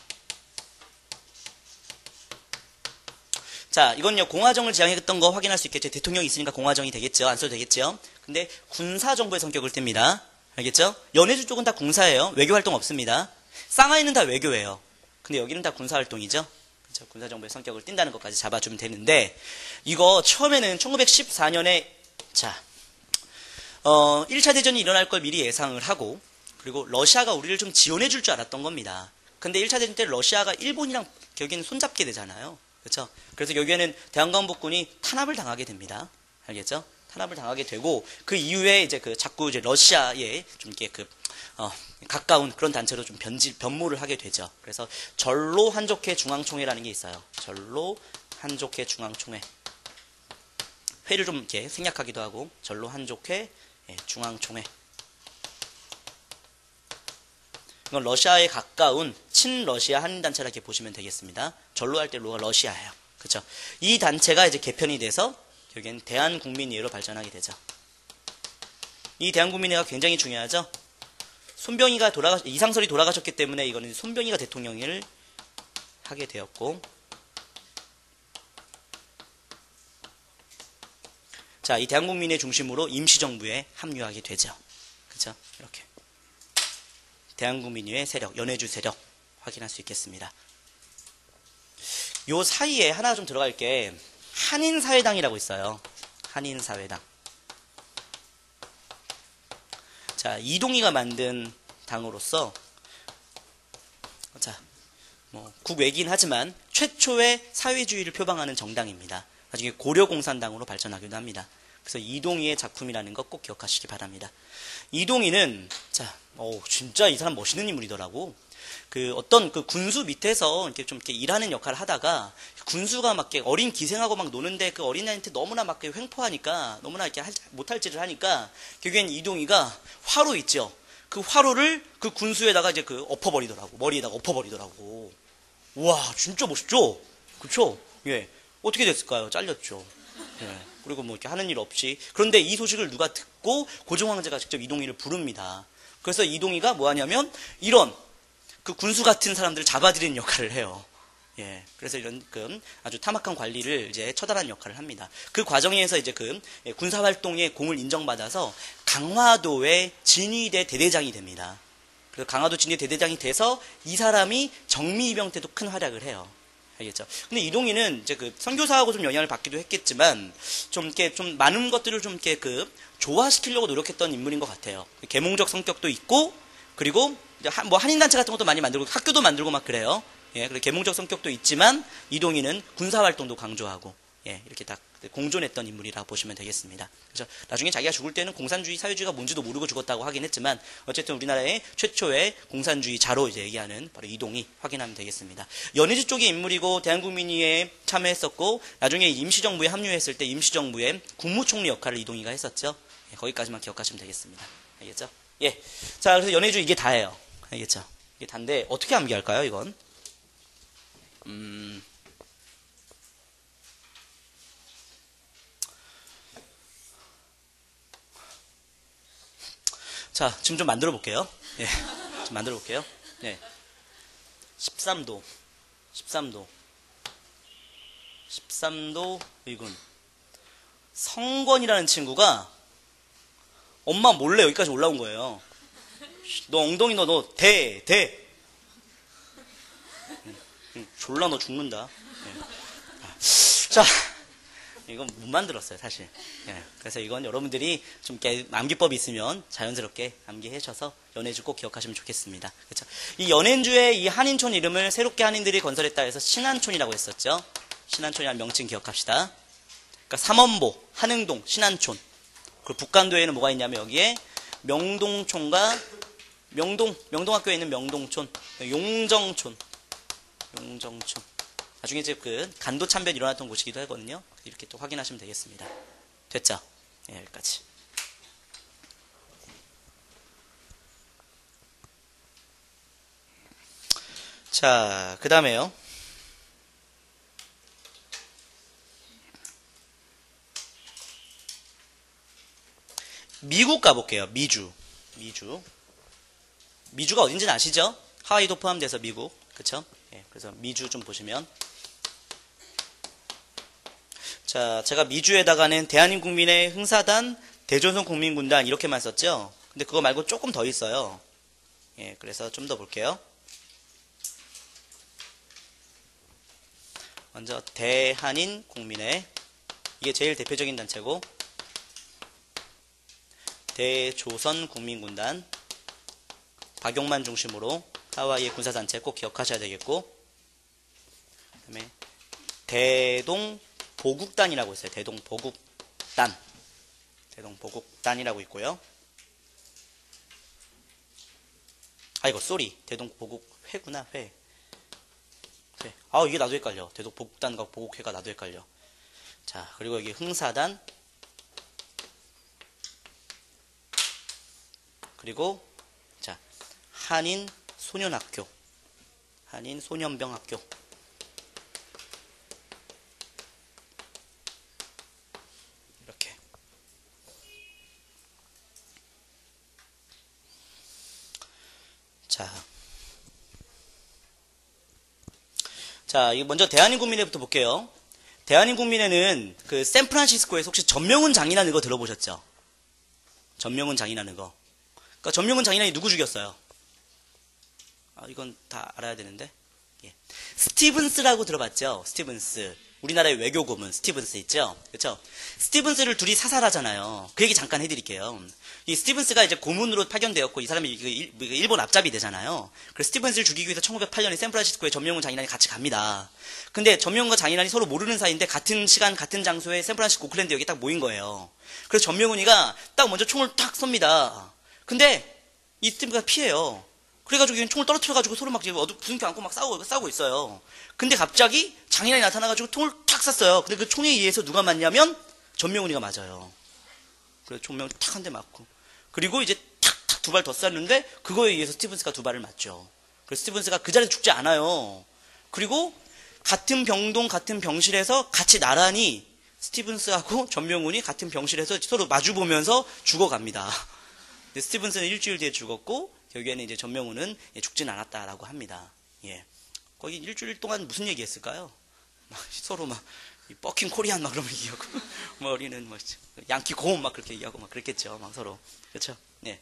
자, 이건요, 공화정을 지향했던 거 확인할 수 있겠죠. 대통령이 있으니까 공화정이 되겠죠. 안 써도 되겠죠. 근데 군사정부의 성격을 띱니다. 알겠죠? 연해주 쪽은 다 군사예요. 외교활동 없습니다. 상하이는 다 외교예요. 근데 여기는 다 군사활동이죠. 그렇죠? 군사정부의 성격을 띈다는 것까지 잡아주면 되는데, 이거 처음에는 1914년에, 자, 1차 대전이 일어날 걸 미리 예상을 하고, 그리고 러시아가 우리를 좀 지원해 줄 줄 알았던 겁니다. 근데 1차 대전 때 러시아가 일본이랑 여기는 손잡게 되잖아요. 그렇죠? 그래서 여기에는 대한광복군이 탄압을 당하게 됩니다. 알겠죠? 탄압을 당하게 되고 그 이후에 이제 그 자꾸 이제 러시아에 좀 이렇게 가까운 그런 단체로 좀 변모를 하게 되죠. 그래서 전로 한족회 중앙총회라는 게 있어요. 전로 한족회 중앙총회. 회를 좀 이렇게 생략하기도 하고 전로 한족회 중앙총회. 이건 러시아에 가까운 친러시아 한인단체라 이렇게 보시면 되겠습니다. 전로할 때 로가 러시아예요. 그렇죠? 이 단체가 이제 개편이 돼서 여기는 대한국민회로 발전하게 되죠. 이 대한국민회가 굉장히 중요하죠. 이상설이 돌아가셨기 때문에 이거는 손병희가 대통령을 하게 되었고, 자, 이 대한국민회 중심으로 임시정부에 합류하게 되죠. 그죠? 이렇게. 대한국민회의 세력, 연해주 세력 확인할 수 있겠습니다. 요 사이에 하나 좀 들어갈 게 한인사회당이라고 있어요. 한인사회당. 자, 이동희가 만든 당으로서, 자, 국외긴 하지만 최초의 사회주의를 표방하는 정당입니다. 나중에 고려공산당으로 발전하기도 합니다. 그래서 이동희의 작품이라는 거 꼭 기억하시기 바랍니다. 이동희는, 자, 진짜 이 사람 멋있는 인물이더라고. 어떤 군수 밑에서 이렇게 일하는 역할을 하다가 군수가 막 어린 기생하고 막 노는데 그 어린애한테 너무나 막 횡포하니까 너무나 이렇게 못할 짓을 하니까 결국엔 이동희가 화로 있죠. 그 화로를 그 군수에다가 이제 엎어버리더라고. 머리에다가 엎어버리더라고. 우와, 진짜 멋있죠? 그쵸? 예. 어떻게 됐을까요? 잘렸죠. 예. 그리고 뭐 이렇게 하는 일 없이. 그런데 이 소식을 누가 듣고 고종황제가 직접 이동희를 부릅니다. 그래서 이동희가 뭐 하냐면 이런 그 군수 같은 사람들을 잡아들이는 역할을 해요. 예. 그래서 이런 아주 탐악한 관리를 이제 처단하는 역할을 합니다. 그 과정에서 이제 군사활동의 공을 인정받아서 강화도의 진위대 대대장이 됩니다. 그래서 강화도 진위대 대대장이 돼서 이 사람이 정미이병 때도 큰 활약을 해요. 알겠죠? 근데 이동희는 이제 선교사하고 좀 영향을 받기도 했겠지만, 좀 많은 것들을 좀 이렇게 조화시키려고 노력했던 인물인 것 같아요. 계몽적 성격도 있고, 그리고 뭐 한인단체 같은 것도 많이 만들고, 학교도 만들고 막 그래요. 예, 그리고 계몽적 성격도 있지만, 이동희는 군사활동도 강조하고, 예, 이렇게 딱 공존했던 인물이라고 보시면 되겠습니다. 그래서 나중에 자기가 죽을 때는 공산주의, 사회주의가 뭔지도 모르고 죽었다고 하긴 했지만, 어쨌든 우리나라의 최초의 공산주의자로 이제 얘기하는 바로 이동희 확인하면 되겠습니다. 연해주 쪽의 인물이고 대한국민회에 참여했었고, 나중에 임시정부에 합류했을 때 임시정부의 국무총리 역할을 이동희가 했었죠. 예, 거기까지만 기억하시면 되겠습니다. 알겠죠? 예. 자, 그래서 연해주 이게 다예요. 알겠죠? 이게 다인데 어떻게 암기할까요, 이건? 자, 지금 좀 만들어 볼게요. 예. 좀 만들어 볼게요. 네. 13도 의군. 성권이라는 친구가 엄마 몰래 여기까지 올라온 거예요. 너 엉덩이 너 대. 졸라 너 죽는다. 예. 자, 이건 못 만들었어요, 사실. 예. 그래서 이건 여러분들이 좀 이렇게 암기법이 있으면 자연스럽게 암기해 주셔서 연해주 꼭 기억하시면 좋겠습니다. 그렇죠? 이 연해주의 이 한인촌 이름을 새롭게 한인들이 건설했다 해서 신안촌이라고 했었죠. 신안촌이라는 명칭 기억합시다. 그러니까 삼원보, 한흥동, 신안촌. 그리고 북간도에는 뭐가 있냐면 여기에 명동촌과 명동학교에 있는 명동촌, 용정촌. 나중에 이제 간도 참변이 일어났던 곳이기도 하거든요. 이렇게 또 확인하시면 되겠습니다. 됐죠? 네, 여기까지. 자, 그 다음에요. 미국 가볼게요. 미주가 어딘지는 아시죠? 하와이도 포함돼서 미국. 그쵸? 예, 그래서 미주 좀 보시면. 자, 제가 미주에다가는 대한민국민의 흥사단, 대조선 국민군단 이렇게만 썼죠? 근데 그거 말고 조금 더 있어요. 예, 그래서 좀 더 볼게요. 먼저 대한인국민회, 이게 제일 대표적인 단체고, 대조선 국민군단, 박용만 중심으로 하와이의 군사단체 꼭 기억하셔야 되겠고, 그 다음에 대동보국단이라고 있어요. 대동보국단. 대동보국단이라고 있고요. 이거 쏘리. 대동보국회구나. 회. 이게 나도 헷갈려. 대동보국단과 보국회가 나도 헷갈려. 자, 그리고 여기 흥사단. 그리고 자, 한인 소년학교. 한인 소년병학교. 이렇게. 자, 이거 먼저 대한인국민회부터 볼게요. 대한인국민회는 그 샌프란시스코에서 혹시 전명훈 장인환 이거 들어보셨죠? 전명훈 장인환 이거. 그러니까 전명훈 장인환이 누구 죽였어요? 이건 다 알아야 되는데. 예. 스티븐스라고 들어봤죠? 스티븐스. 우리나라의 외교 고문 스티븐스 있죠? 그렇죠? 스티븐스를 둘이 사살하잖아요. 그 얘기 잠깐 해드릴게요. 이 스티븐스가 이제 고문으로 파견되었고 이 사람이 일본 앞잡이 되잖아요. 그래서 스티븐스를 죽이기 위해서 1908년에 샌프란시스코에 전명훈 장인환이 같이 갑니다. 근데 전명훈과 장인환이 서로 모르는 사이인데 같은 시간 같은 장소에 샌프란시스코 오클랜드 여기 딱 모인 거예요. 그래서 전명훈이가 딱 먼저 총을 탁 쏩니다. 근데 이 스티븐스가 피해요. 그래가지고 총을 떨어뜨려가지고 서로 막 부둥켜 안고 막 싸우고 있어요. 근데 갑자기 장인환이 나타나가지고 총을 탁 쐈어요. 근데 그 총에 의해서 누가 맞냐면 전명훈이가 맞아요. 그래서 총명 탁 한 대 맞고. 그리고 이제 탁탁 두 발 더 쐈는데 그거에 의해서 스티븐스가 두 발을 맞죠. 그래서 스티븐스가 그 자리에서 죽지 않아요. 그리고 같은 병동 같은 병실에서 같이 나란히 스티븐스하고 전명훈이 같은 병실에서 서로 마주보면서 죽어갑니다. 근데 스티븐스는 일주일 뒤에 죽었고 결국에는 이제 전명훈은 죽진 않았다라고 합니다. 예. 거기 일주일 동안 무슨 얘기했을까요? 서로 막 버킹 코리안 막 그러면 얘기하고 우리는 양키 고음 막 그렇게 얘기하고 막 그랬겠죠. 막 서로. 그렇죠? 네.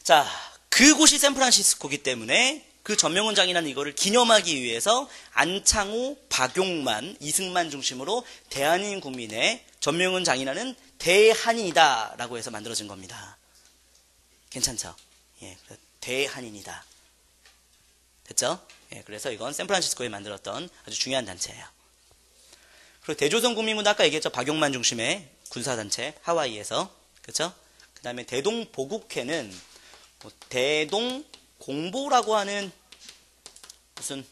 자, 그곳이 샌프란시스코기 때문에 그 전명훈 장인환 이거를 기념하기 위해서 안창호, 박용만, 이승만 중심으로 대한인 국민의 전명훈 장인환은 대한인이다라고 해서 만들어진 겁니다. 괜찮죠? 예, 대한인이다. 됐죠? 예, 그래서 이건 샌프란시스코에 만들었던 아주 중요한 단체예요. 그리고 대조선 국민군도 아까 얘기했죠. 박용만 중심의 군사단체 하와이에서. 그렇죠? 그 다음에 대동보국회는 대동공보라고 하는 무슨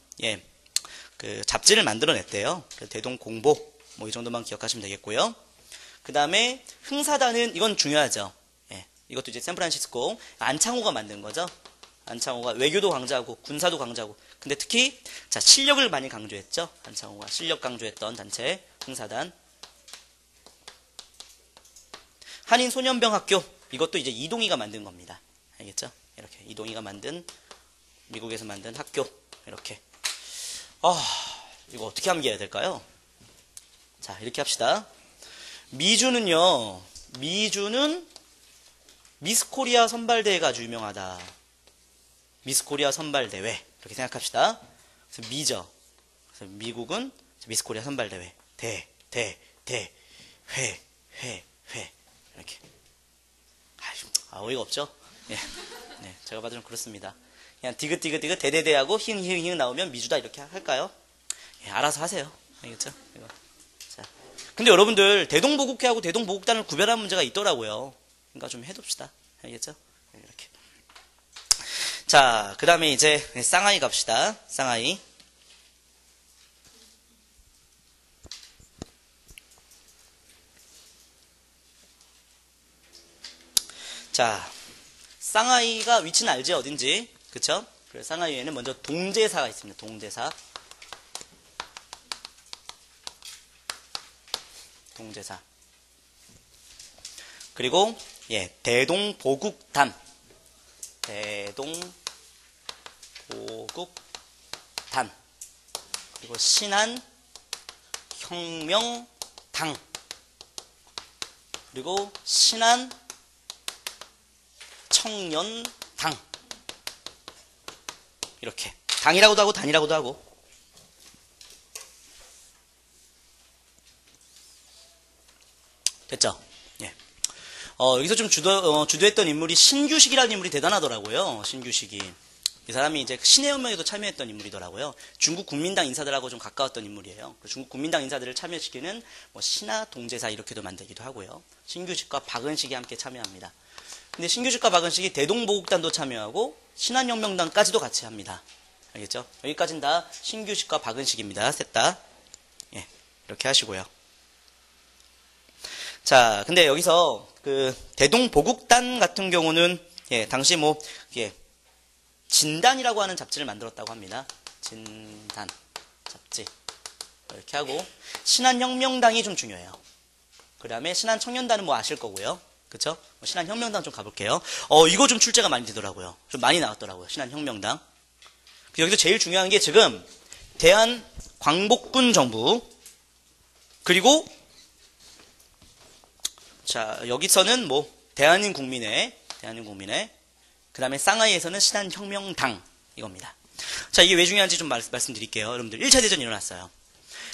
그 잡지를 만들어냈대요. 대동공보 이 정도만 기억하시면 되겠고요. 그 다음에 흥사단은 이건 중요하죠. 예, 이것도 이제 샌프란시스코 안창호가 만든 거죠. 안창호가 외교도 강조하고 군사도 강조하고 근데 특히 자 실력을 많이 강조했죠. 안창호가 실력 강조했던 단체 흥사단. 한인소년병학교 이것도 이제 이동희가 만든 겁니다. 알겠죠? 이렇게 이동희가 만든 미국에서 만든 학교 이렇게. 이거 어떻게 암기해야 될까요? 자 이렇게 합시다. 미주는 미스코리아 선발대회가 아주 유명하다. 미스코리아 선발대회 이렇게 생각합시다. 그래서 미죠. 그래서 미국은 미스코리아 선발대회 회 이렇게. 어이가 없죠? 예. 네, 제가 봐도 좀 그렇습니다. 그냥 디귿 대대대하고 히읗 나오면 미주다 이렇게 할까요? 예, 알아서 하세요. 알겠죠? 이거. 자, 근데 여러분들 대동보국회하고 대동보국단을 구별하는 문제가 있더라고요. 그러니까 좀 해둡시다. 알겠죠? 이렇게. 자, 그 다음에 이제 쌍하이 갑시다. 쌍하이. 자, 쌍하이가 위치는 알지? 어딘지. 그쵸? 그래서 쌍하이에는 먼저 동제사가 있습니다. 동제사. 그리고 대동보국단. 그리고 신한혁명당. 그리고 신한청년당. 이렇게. 당이라고도 하고 단이라고도 하고. 됐죠? 예. 여기서 좀 주도했던 인물이 신규식이라는 인물이 대단하더라고요. 신규식이. 이 사람이 이제 신의 혁명에도 참여했던 인물이더라고요. 중국 국민당 인사들하고 좀 가까웠던 인물이에요. 중국 국민당 인사들을 참여시키는 뭐 신하 동제사 이렇게도 만들기도 하고요. 신규식과 박은식이 함께 참여합니다. 근데 신규식과 박은식이 대동보국단도 참여하고 신한혁명당까지도 같이 합니다. 알겠죠? 여기까지는 다 신규식과 박은식입니다. 셋 다. 예, 이렇게 하시고요. 자, 근데 여기서 그 대동보국단 같은 경우는 예, 당시 뭐 예, 진단이라고 하는 잡지를 만들었다고 합니다. 진단 잡지 이렇게 하고 신한혁명당이 좀 중요해요. 그 다음에 신한청년단은 뭐 아실 거고요. 그쵸? 신한혁명당 좀 가볼게요. 이거 좀 출제가 많이 되더라고요. 좀 많이 나왔더라고요. 신한혁명당. 여기서 제일 중요한 게 지금 대한광복군 정부 그리고 자 여기서는 뭐 대한민국민회 그 다음에 상하이에서는 신한혁명당 이겁니다. 자 이게 왜 중요한지 좀 말씀드릴게요. 여러분들 1차 대전이 일어났어요.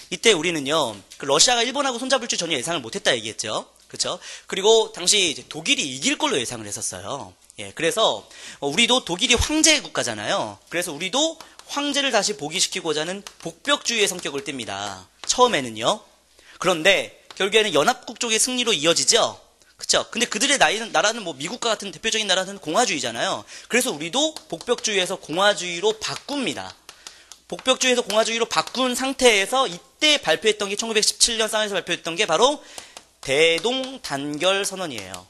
이때 우리는요 그 러시아가 일본하고 손잡을 줄 전혀 예상을 못했다 얘기했죠. 그렇죠? 그리고 당시 이제 독일이 이길 걸로 예상을 했었어요. 예, 그래서 우리도 독일이 황제 국가잖아요. 그래서 우리도 황제를 다시 복위시키고자 하는 복벽주의의 성격을 띱니다. 처음에는요. 그런데 결국에는 연합국 쪽의 승리로 이어지죠. 그쵸? 근데 그들의 나라는 뭐 미국과 같은 대표적인 나라는 공화주의잖아요. 그래서 우리도 복벽주의에서 공화주의로 바꿉니다. 복벽주의에서 공화주의로 바꾼 상태에서 이때 발표했던 게 1917년 상하이에서 발표했던 게 바로 대동단결선언이에요.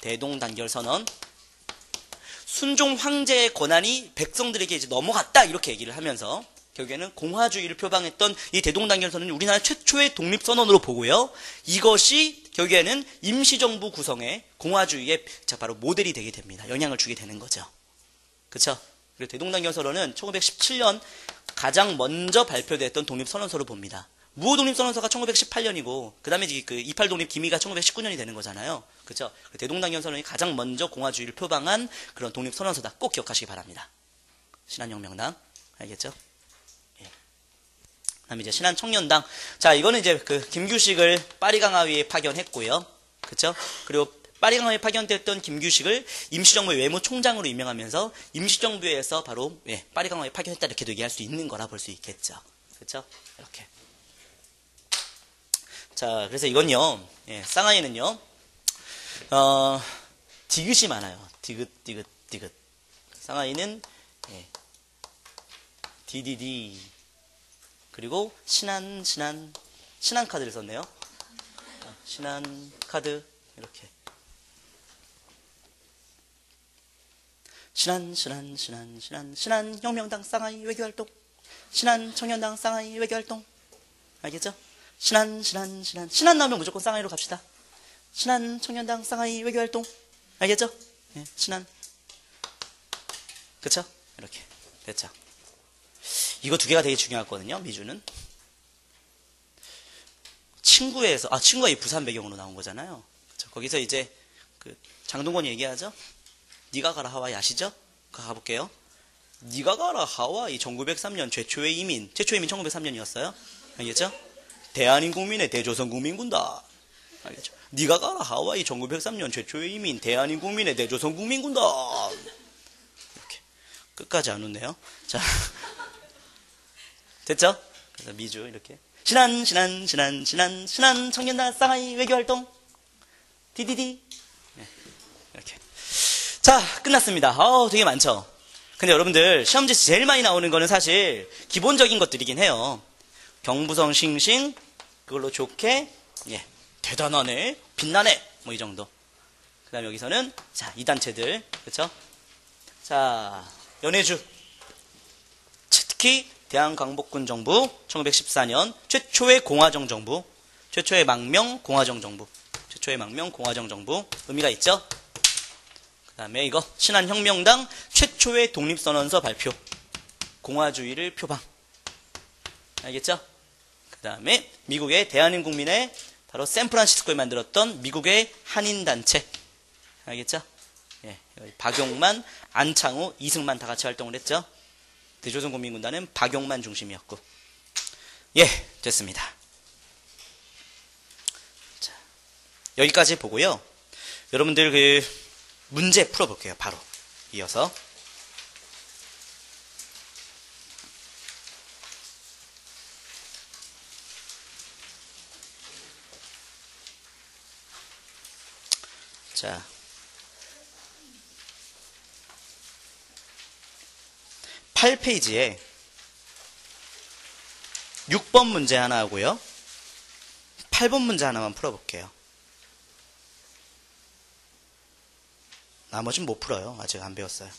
대동단결선언. 순종 황제의 권한이 백성들에게 이제 넘어갔다 이렇게 얘기를 하면서 결국에는 공화주의를 표방했던 이 대동단결선언이 우리나라 최초의 독립선언으로 보고요. 이것이 결국에는 임시정부 구성의 공화주의의 바로 모델이 되게 됩니다. 영향을 주게 되는 거죠. 그렇죠? 그리고 대동단결선언은 1917년 가장 먼저 발표됐던 독립선언서로 봅니다. 무호독립선언서가 1918년이고 그 다음에 그 28독립 기미가 1919년이 되는 거잖아요. 그렇죠? 대동단결선언이 가장 먼저 공화주의를 표방한 그런 독립선언서다. 꼭 기억하시기 바랍니다. 신한혁명당 알겠죠? 예. 그 다음에 이제 신한청년당. 자 이거는 이제 그 김규식을 파리강화위에 파견했고요. 그렇죠? 그리고 파리강화위에 파견됐던 김규식을 임시정부의 외무총장으로 임명하면서 임시정부에서 바로 예, 파리강화위에 파견했다 이렇게도 얘기할 수 있는 거라 볼 수 있겠죠. 그렇죠? 이렇게. 자, 그래서 이건요, 예, 상하이는요, 디귿이 많아요. 디귿. 상하이는, 예, DDD. 그리고 신한카드를 썼네요. 신한카드, 이렇게. 신한혁명당 상하이 외교활동. 신한청년당 상하이 외교활동. 알겠죠? 신한 나오면 무조건 상하이로 갑시다. 신한청년당 상하이 외교활동. 알겠죠? 예, 신한. 그쵸? 이렇게. 됐죠? 이거 두 개가 되게 중요하거든요, 미주는. 친구가 이 부산 배경으로 나온 거잖아요. 그쵸? 거기서 이제, 그, 장동건이 얘기하죠? 니가 가라 하와이 아시죠? 가볼게요. 니가 가라 하와이 1903년 최초의 이민 1903년이었어요. 알겠죠? 대한민국민의 대조선국민군다. 알겠죠? 니가 가라 하와이 1903년 최초의 이민 대한민국민의 대조선국민군다. 이렇게 끝까지 안 웃네요. 자 됐죠? 그래서 미주 이렇게 신한청년단 상하이 외교활동 DDD 네, 이렇게 자 끝났습니다. 되게 많죠? 근데 여러분들 시험지에서 제일 많이 나오는 거는 사실 기본적인 것들이긴 해요. 경부성 싱싱 그걸로 좋게 예 대단하네 빛나네 뭐 이 정도. 그 다음에 여기서는 자 이 단체들 그쵸? 자 연해주 특히 대한광복군 정부 1914년 최초의 공화정 정부 최초의 망명 공화정 정부 의미가 있죠? 그 다음에 이거 신한혁명당 최초의 독립선언서 발표 공화주의를 표방 알겠죠? 그 다음에 미국의 대한민국민회 바로 샌프란시스코에 만들었던 미국의 한인단체 알겠죠? 예, 박용만, 안창호, 이승만 다 같이 활동을 했죠? 대조선국민군단은 박용만 중심이었고 예, 됐습니다. 자, 여기까지 보고요. 여러분들 그 문제 풀어볼게요. 바로 이어서 자, 8페이지에 6번 문제 하나 하고요. 8번 문제 하나만 풀어볼게요. 나머지는 못 풀어요. 아직 안 배웠어요.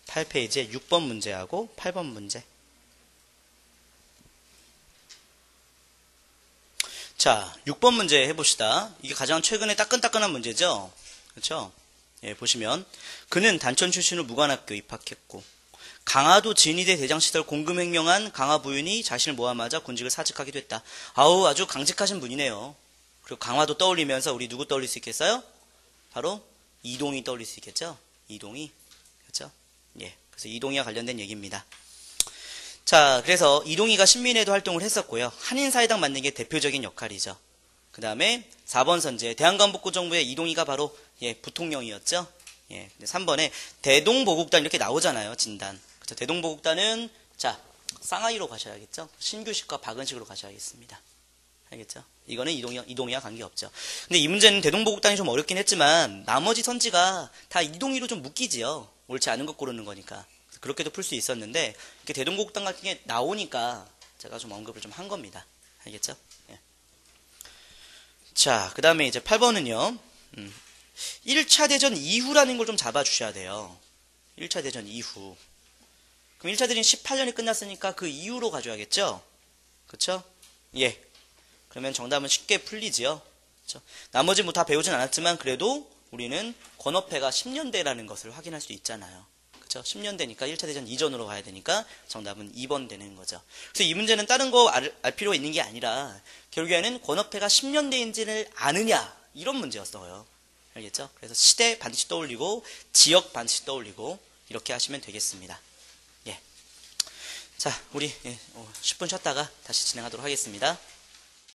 8페이지에 6번 문제하고 8번 문제. 자, 6번 문제 해봅시다. 이게 가장 최근에 따끈따끈한 문제죠? 그렇죠? 예, 보시면 그는 단천 출신으로 무관학교 입학했고 강화도 진위대 대장시절 공금횡령한 강화 부윤이 자신을 모함하자 군직을 사직하기도 했다. 아우, 아주 강직하신 분이네요. 그리고 강화도 떠올리면서 우리 누구 떠올릴 수 있겠어요? 바로 이동이 떠올릴 수 있겠죠? 이동이. 그렇죠? 예. 그래서 이동이와 관련된 얘기입니다. 자, 그래서 이동희가 신민회도 활동을 했었고요. 한인사회당 만든 게 대표적인 역할이죠. 그 다음에 4번 선제 대한건국부 정부의 이동희가 바로 부통령이었죠. 예, 3번에 대동보국단 이렇게 나오잖아요. 진단. 그렇죠? 대동보국단은 자, 쌍하이로 가셔야겠죠. 신규식과 박은식으로 가셔야겠습니다. 알겠죠? 이거는 이동희와 관계없죠. 근데 이 문제는 대동보국단이 좀 어렵긴 했지만 나머지 선지가 다 이동희로 좀 묶이지요. 옳지 않은 것 고르는 거니까. 그렇게도 풀 수 있었는데 이렇게 대동보국단 같은 게 나오니까 제가 좀 언급을 좀 한 겁니다. 알겠죠? 예. 자, 그 다음에 이제 8번은요. 1차 대전 이후라는 걸 좀 잡아주셔야 돼요. 1차 대전 이후. 그럼 1차 대전이 18년이 끝났으니까 그 이후로 가져야겠죠? 그쵸? 예. 그러면 정답은 쉽게 풀리지요. 그쵸? 나머지 뭐 다 배우진 않았지만 그래도 우리는 권업회가 10년대라는 것을 확인할 수 있잖아요. 그쵸? 10년대니까 1차 대전 이전으로 가야 되니까 정답은 2번 되는 거죠. 그래서 이 문제는 다른 거 알 필요가 있는 게 아니라 결국에는 권업회가 10년대인지를 아느냐 이런 문제였어요. 알겠죠? 그래서 시대 반드시 떠올리고 지역 반드시 떠올리고 이렇게 하시면 되겠습니다. 예. 자, 우리 10분 쉬었다가 다시 진행하도록 하겠습니다.